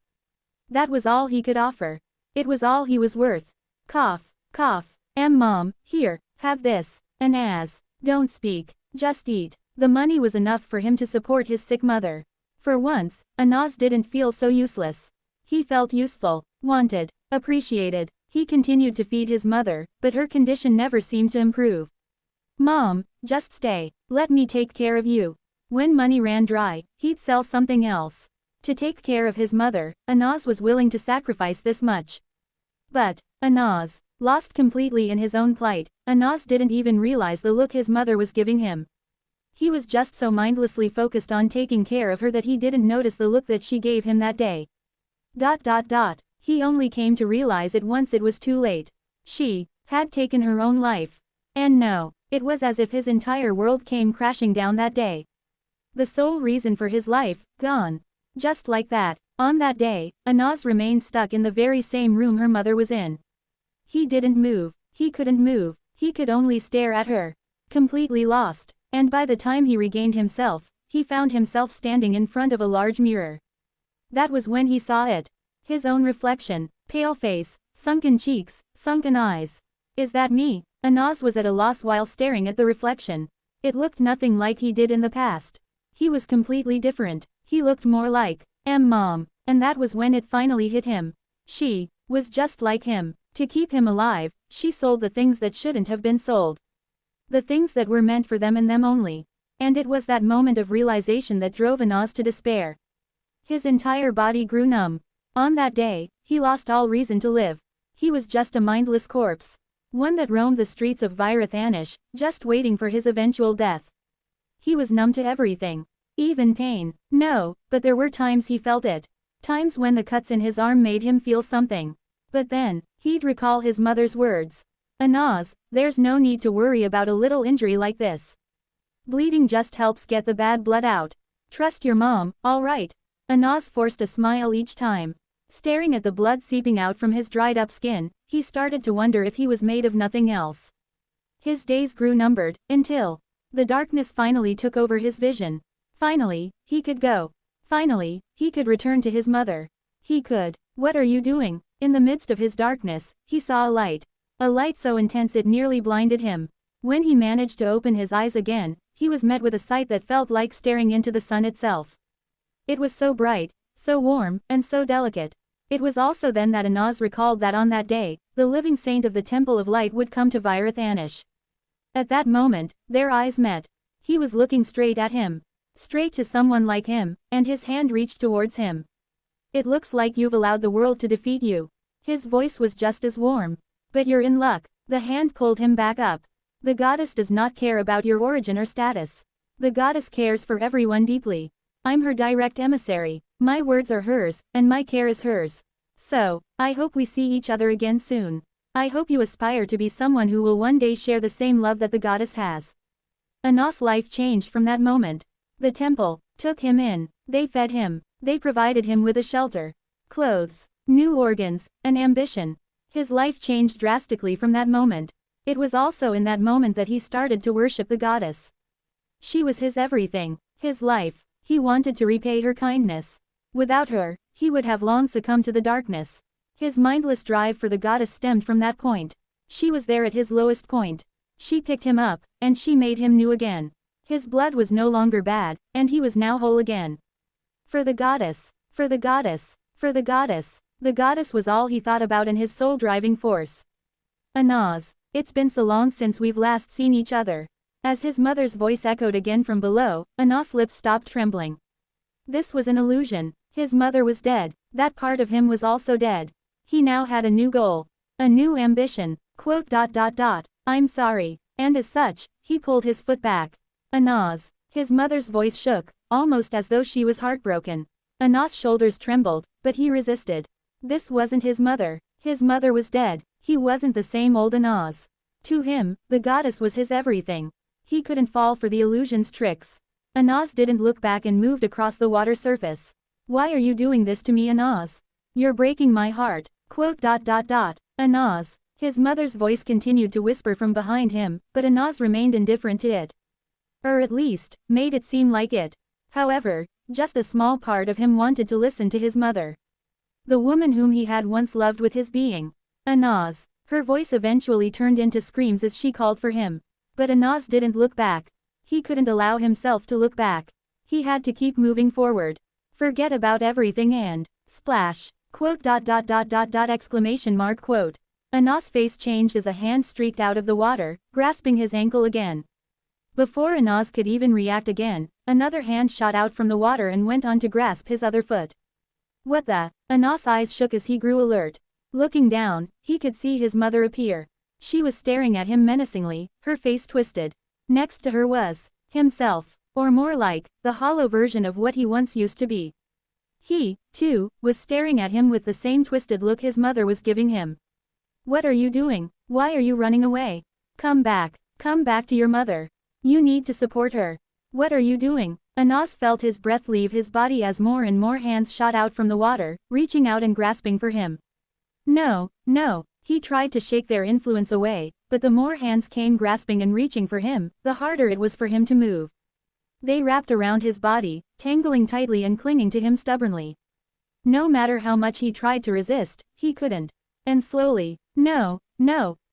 That was all he could offer. It was all he was worth. Cough, cough. Mom, here, have this. Anas, don't speak, just eat. The money was enough for him to support his sick mother. For once, Anas didn't feel so useless. He felt useful, wanted, appreciated. He continued to feed his mother, but her condition never seemed to improve. Mom, just stay. Let me take care of you. When money ran dry, he'd sell something else. To take care of his mother, Anas was willing to sacrifice this much. But, Anas, lost completely in his own plight, Anas didn't even realize the look his mother was giving him. He was just so mindlessly focused on taking care of her that he didn't notice the look that she gave him that day. He only came to realize it once it was too late. She had taken her own life. And no, it was as if his entire world came crashing down that day. The sole reason for his life, gone. Just like that, on that day, Anas remained stuck in the very same room her mother was in. He didn't move, he couldn't move, he could only stare at her. Completely lost, and by the time he regained himself, he found himself standing in front of a large mirror. That was when he saw it. His own reflection, pale face, sunken cheeks, sunken eyes. Is that me? Anas was at a loss while staring at the reflection. It looked nothing like he did in the past. He was completely different. He looked more like Mom, and that was when it finally hit him. She was just like him. To keep him alive, she sold the things that shouldn't have been sold. The things that were meant for them and them only. And it was that moment of realization that drove Anas to despair. His entire body grew numb. On that day, he lost all reason to live. He was just a mindless corpse. One that roamed the streets of Vairathanish, just waiting for his eventual death. He was numb to everything. Even pain. No, but there were times he felt it. Times when the cuts in his arm made him feel something. But then, he'd recall his mother's words. Anas, there's no need to worry about a little injury like this. Bleeding just helps get the bad blood out. Trust your mom, all right. Anas forced a smile each time. Staring at the blood seeping out from his dried-up skin, he started to wonder if he was made of nothing else. His days grew numbered, until the darkness finally took over his vision. Finally, he could go. Finally, he could return to his mother. He could. What are you doing? In the midst of his darkness, he saw a light. A light so intense it nearly blinded him. When he managed to open his eyes again, he was met with a sight that felt like staring into the sun itself. It was so bright, so warm, and so delicate. It was also then that Anas recalled that on that day, the living saint of the Temple of Light would come to Vairathanish. At that moment, their eyes met. He was looking straight at him. Straight to someone like him, and his hand reached towards him. It looks like you've allowed the world to defeat you. His voice was just as warm. But you're in luck. The hand pulled him back up. The goddess does not care about your origin or status. The goddess cares for everyone deeply. I'm her direct emissary. My words are hers, and my care is hers. So, I hope we see each other again soon. I hope you aspire to be someone who will one day share the same love that the goddess has. Anas' life changed from that moment. The temple took him in. They fed him. They provided him with a shelter, clothes, new organs, and ambition. His life changed drastically from that moment. It was also in that moment that he started to worship the goddess. She was his everything, his life. He wanted to repay her kindness. Without her, he would have long succumbed to the darkness. His mindless drive for the goddess stemmed from that point. She was there at his lowest point. She picked him up, and she made him new again. His blood was no longer bad, and he was now whole again. For the goddess, for the goddess, for the goddess. The goddess was all he thought about and his sole driving force. Anas, it's been so long since we've last seen each other. As his mother's voice echoed again from below, Anas' lips stopped trembling. This was an illusion. His mother was dead. That part of him was also dead. He now had a new goal. A new ambition. I'm sorry. And as such, he pulled his foot back. Anas. His mother's voice shook, almost as though she was heartbroken. Anas' shoulders trembled, but he resisted. This wasn't his mother. His mother was dead. He wasn't the same old Anas. To him, the goddess was his everything. He couldn't fall for the illusion's tricks. Anas didn't look back and moved across the water surface. Why are you doing this to me, Anas? You're breaking my heart. Anas. His mother's voice continued to whisper from behind him, but Anas remained indifferent to it. Or at least, made it seem like it. However, just a small part of him wanted to listen to his mother. The woman whom he had once loved with his being. Anas. Her voice eventually turned into screams as she called for him. But Anas didn't look back. He couldn't allow himself to look back. He had to keep moving forward. Forget about everything and splash. Exclamation mark. Anas' face changed as a hand streaked out of the water, grasping his ankle again. Before Anas could even react again, another hand shot out from the water and went on to grasp his other foot. What the? Anas' eyes shook as he grew alert. Looking down, he could see his mother appear. She was staring at him menacingly, her face twisted. Next to her was himself, or more like, the hollow version of what he once used to be. He, too, was staring at him with the same twisted look his mother was giving him. What are you doing? Why are you running away? Come back to your mother. You need to support her. What are you doing? Anas felt his breath leave his body as more and more hands shot out from the water, reaching out and grasping for him. No. He tried to shake their influence away, but the more hands came grasping and reaching for him, the harder it was for him to move. They wrapped around his body, tangling tightly and clinging to him stubbornly. No matter how much he tried to resist, he couldn't. And slowly, no,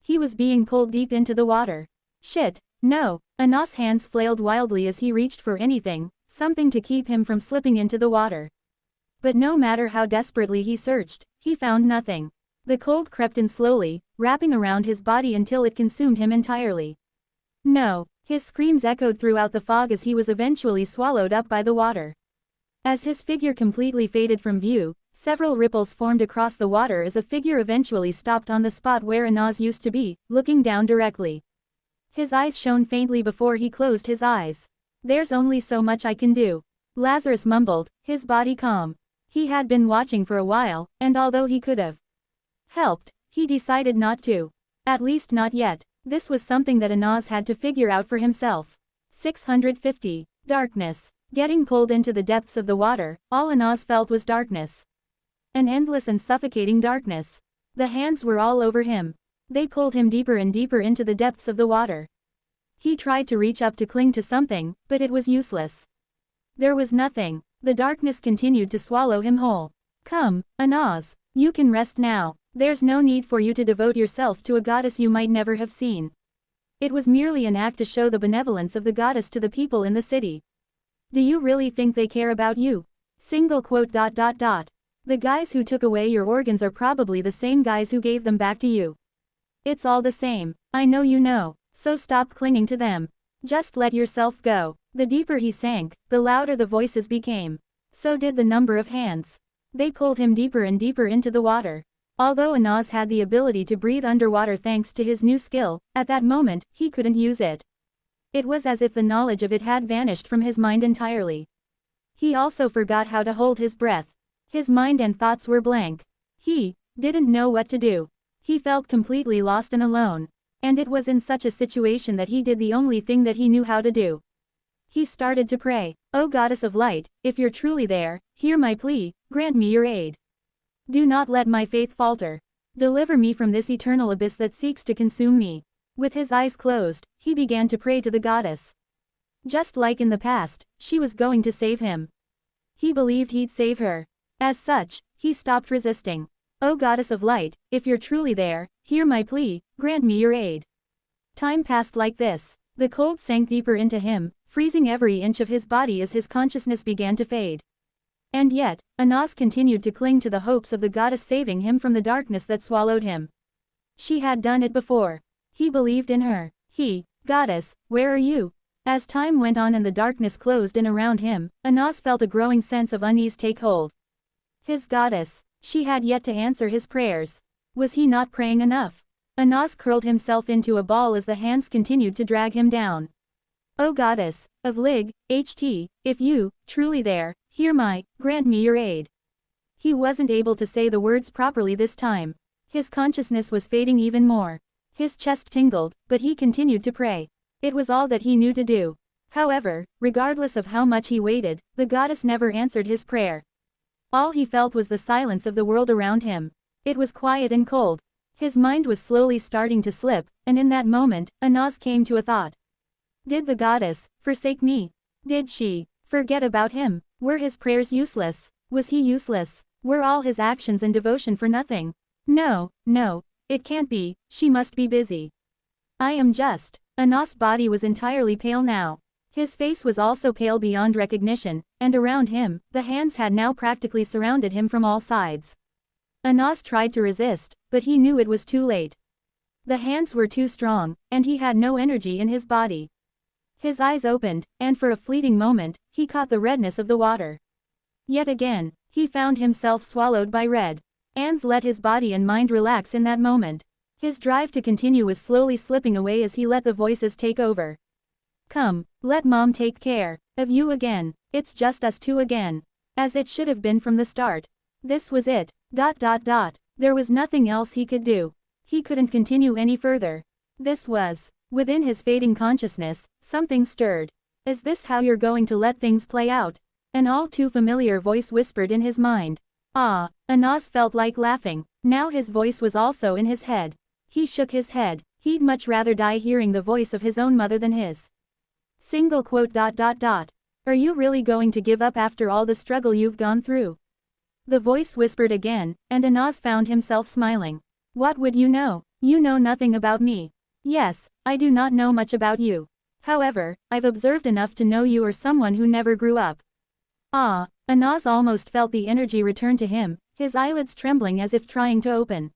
he was being pulled deep into the water. Shit, no. Anas' hands flailed wildly as he reached for anything, something to keep him from slipping into the water. But no matter how desperately he searched, he found nothing. The cold crept in slowly, wrapping around his body until it consumed him entirely. No. His screams echoed throughout the fog as he was eventually swallowed up by the water. As his figure completely faded from view, several ripples formed across the water as a figure eventually stopped on the spot where Anas used to be, looking down directly. His eyes shone faintly before he closed his eyes. There's only so much I can do. Lazarus mumbled, his body calm. He had been watching for a while, and although he could have helped, he decided not to. At least not yet. This was something that Anas had to figure out for himself. 650. Darkness. Getting pulled into the depths of the water, all Anas felt was darkness. An endless and suffocating darkness. The hands were all over him. They pulled him deeper and deeper into the depths of the water. He tried to reach up to cling to something, but it was useless. There was nothing. The darkness continued to swallow him whole. Come, Anas. You can rest now. There's no need for you to devote yourself to a goddess you might never have seen. It was merely an act to show the benevolence of the goddess to the people in the city. Do you really think they care about you? The guys who took away your organs are probably the same guys who gave them back to you. It's all the same. I know you know. So stop clinging to them. Just let yourself go. The deeper he sank, the louder the voices became. So did the number of hands. They pulled him deeper and deeper into the water. Although Anas had the ability to breathe underwater thanks to his new skill, at that moment, he couldn't use it. It was as if the knowledge of it had vanished from his mind entirely. He also forgot how to hold his breath. His mind and thoughts were blank. He didn't know what to do. He felt completely lost and alone. And it was in such a situation that he did the only thing that he knew how to do. He started to pray. "O Goddess of Light, if you're truly there, hear my plea, grant me your aid. Do not let my faith falter. Deliver me from this eternal abyss that seeks to consume me." With his eyes closed, he began to pray to the goddess. Just like in the past, she was going to save him. He believed he'd save her. As such, he stopped resisting. "O Goddess of Light, if you're truly there, hear my plea, grant me your aid." Time passed like this. The cold sank deeper into him, freezing every inch of his body as his consciousness began to fade. And yet, Anas continued to cling to the hopes of the goddess saving him from the darkness that swallowed him. She had done it before. He believed in her. Goddess, where are you? As time went on and the darkness closed in around him, Anas felt a growing sense of unease take hold. His goddess. She had yet to answer his prayers. Was he not praying enough? Anas curled himself into a ball as the hands continued to drag him down. "O Goddess of Lig, HT, if you, truly there, hear my, grant me your aid." He wasn't able to say the words properly this time. His consciousness was fading even more. His chest tingled, but he continued to pray. It was all that he knew to do. However, regardless of how much he waited, the goddess never answered his prayer. All he felt was the silence of the world around him. It was quiet and cold. His mind was slowly starting to slip, and in that moment, Anas came to a thought. Did the goddess forsake me? Did she forget about him? Were his prayers useless? Was he useless? Were all his actions and devotion for nothing? No, it can't be, she must be busy. I am just. Anas' body was entirely pale now. His face was also pale beyond recognition, and around him, the hands had now practically surrounded him from all sides. Anas tried to resist, but he knew it was too late. The hands were too strong, and he had no energy in his body. His eyes opened, and for a fleeting moment, he caught the redness of the water. Yet again, he found himself swallowed by red. Ans let his body and mind relax in that moment. His drive to continue was slowly slipping away as he let the voices take over. Come, let Mom take care of you again. It's just us two again. As it should have been from the start. This was it. There was nothing else he could do. He couldn't continue any further. This was. Within his fading consciousness, something stirred. Is this how you're going to let things play out? An all too familiar voice whispered in his mind. Ah, Anas felt like laughing. Now his voice was also in his head. He shook his head. He'd much rather die hearing the voice of his own mother than his. Are you really going to give up after all the struggle you've gone through? The voice whispered again, and Anas found himself smiling. What would you know? You know nothing about me. Yes, I do not know much about you. However, I've observed enough to know you are someone who never grew up. Ah, Anas almost felt the energy return to him, his eyelids trembling as if trying to open.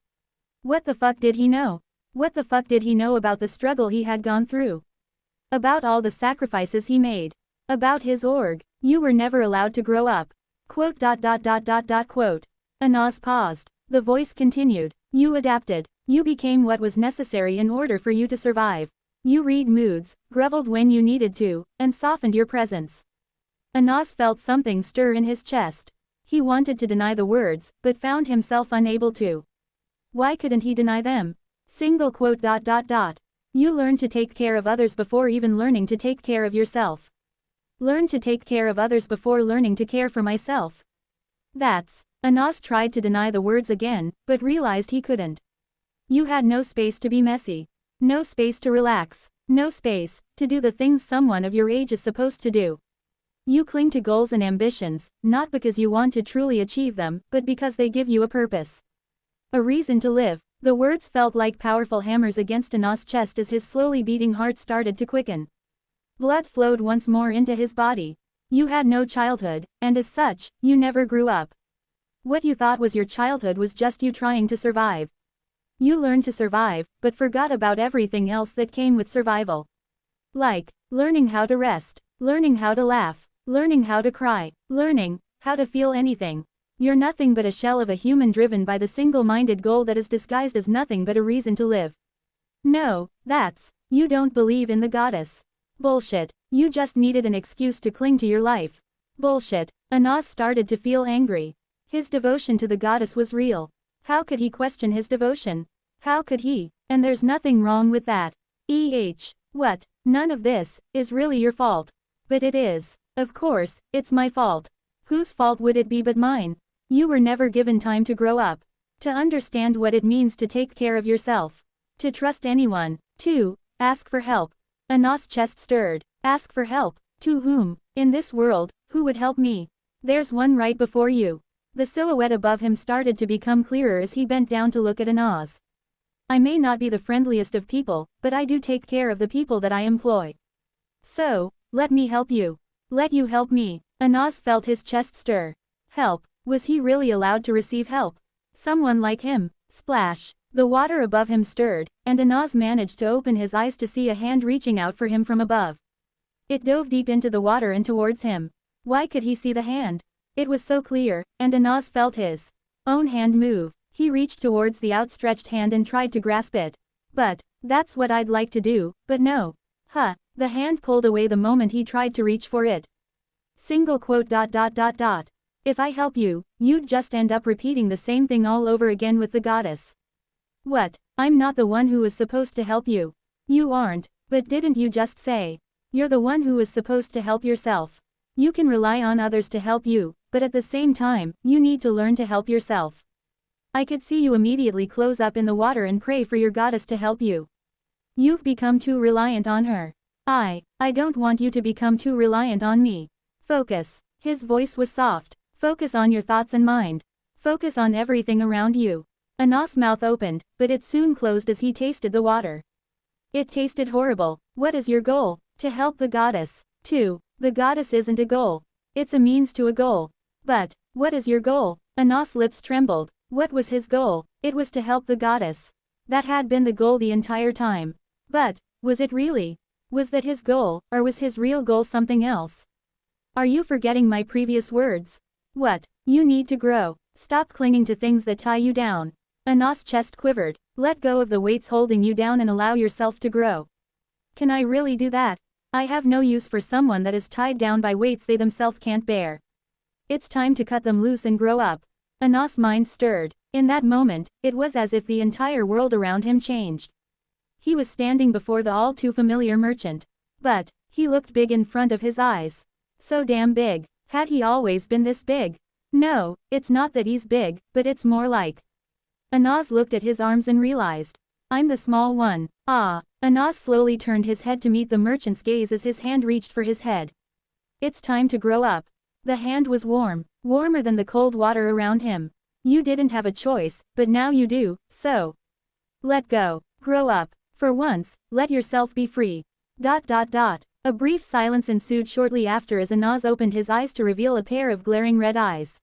What the fuck did he know? What the fuck did he know about the struggle he had gone through? About all the sacrifices he made. About his org. You were never allowed to grow up. Quote. Anas paused. The voice continued. You adapted. You became what was necessary in order for you to survive. You read moods, groveled when you needed to, and softened your presence. Anas felt something stir in his chest. He wanted to deny the words, but found himself unable to. Why couldn't he deny them? Quote. You learned to take care of others before even learning to take care of yourself. Learn to take care of others before learning to care for myself. That's. Anas tried to deny the words again, but realized he couldn't. You had no space to be messy. No space to relax. No space to do the things someone of your age is supposed to do. You cling to goals and ambitions, not because you want to truly achieve them, but because they give you a purpose. A reason to live. The words felt like powerful hammers against Anas' chest as his slowly beating heart started to quicken. Blood flowed once more into his body. You had no childhood, and as such, you never grew up. What you thought was your childhood was just you trying to survive. You learned to survive, but forgot about everything else that came with survival. Like, learning how to rest, learning how to laugh, learning how to cry, learning how to feel anything. You're nothing but a shell of a human driven by the single-minded goal that is disguised as nothing but a reason to live. No, you don't believe in the goddess. Bullshit. You just needed an excuse to cling to your life. Bullshit. Anas started to feel angry. His devotion to the goddess was real. How could he question his devotion? How could he? And there's nothing wrong with that. What? None of this is really your fault. But it is. Of course, it's my fault. Whose fault would it be but mine? You were never given time to grow up. To understand what it means to take care of yourself. To trust anyone. To ask for help. Anas' chest stirred. Ask for help. To whom? In this world, who would help me? There's one right before you. The silhouette above him started to become clearer as he bent down to look at Anas. I may not be the friendliest of people, but I do take care of the people that I employ. So, let me help you. Let you help me. Anas felt his chest stir. Help. Was he really allowed to receive help? Someone like him. Splash. The water above him stirred, and Anas managed to open his eyes to see a hand reaching out for him from above. It dove deep into the water and towards him. Why could he see the hand? It was so clear, and Anas felt his own hand move. He reached towards the outstretched hand and tried to grasp it. But, that's what I'd like to do, but no. The hand pulled away the moment he tried to reach for it. Single quote. If I help you, you'd just end up repeating the same thing all over again with the goddess. What? I'm not the one who was supposed to help you. You aren't, but didn't you just say? You're the one who was supposed to help yourself. You can rely on others to help you, but at the same time, you need to learn to help yourself. I could see you immediately close up in the water and pray for your goddess to help you. You've become too reliant on her. I don't want you to become too reliant on me. Focus. His voice was soft. Focus on your thoughts and mind. Focus on everything around you. Anas' mouth opened, but it soon closed as he tasted the water. It tasted horrible. What is your goal? To help the goddess. The goddess isn't a goal. It's a means to a goal. But, what is your goal? Anas' lips trembled. What was his goal? It was to help the goddess. That had been the goal the entire time. But, was it really? Was that his goal, or was his real goal something else? Are you forgetting my previous words? What? You need to grow. Stop clinging to things that tie you down. Anas' chest quivered. Let go of the weights holding you down and allow yourself to grow. Can I really do that? I have no use for someone that is tied down by weights they themselves can't bear. It's time to cut them loose and grow up. Anas' mind stirred. In that moment, it was as if the entire world around him changed. He was standing before the all-too-familiar merchant. But, he looked big in front of his eyes. So damn big. Had he always been this big? No, it's not that he's big, but it's more like. Anas looked at his arms and realized. I'm the small one. Anas slowly turned his head to meet the merchant's gaze as his hand reached for his head. It's time to grow up. The hand was warm, warmer than the cold water around him. You didn't have a choice, but now you do, so. Let go. Grow up. For once, let yourself be free. A brief silence ensued shortly after as Anas opened his eyes to reveal a pair of glaring red eyes.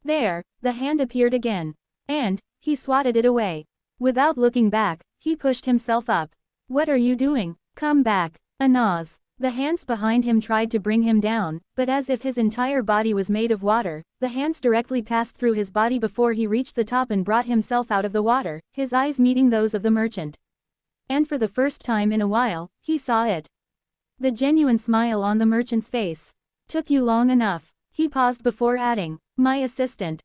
There, the hand appeared again. And, he swatted it away. Without looking back, he pushed himself up. What are you doing? Come back. Anas. The hands behind him tried to bring him down, but as if his entire body was made of water, the hands directly passed through his body before he reached the top and brought himself out of the water, his eyes meeting those of the merchant. And for the first time in a while, he saw it. The genuine smile on the merchant's face. Took you long enough. He paused before adding, my assistant.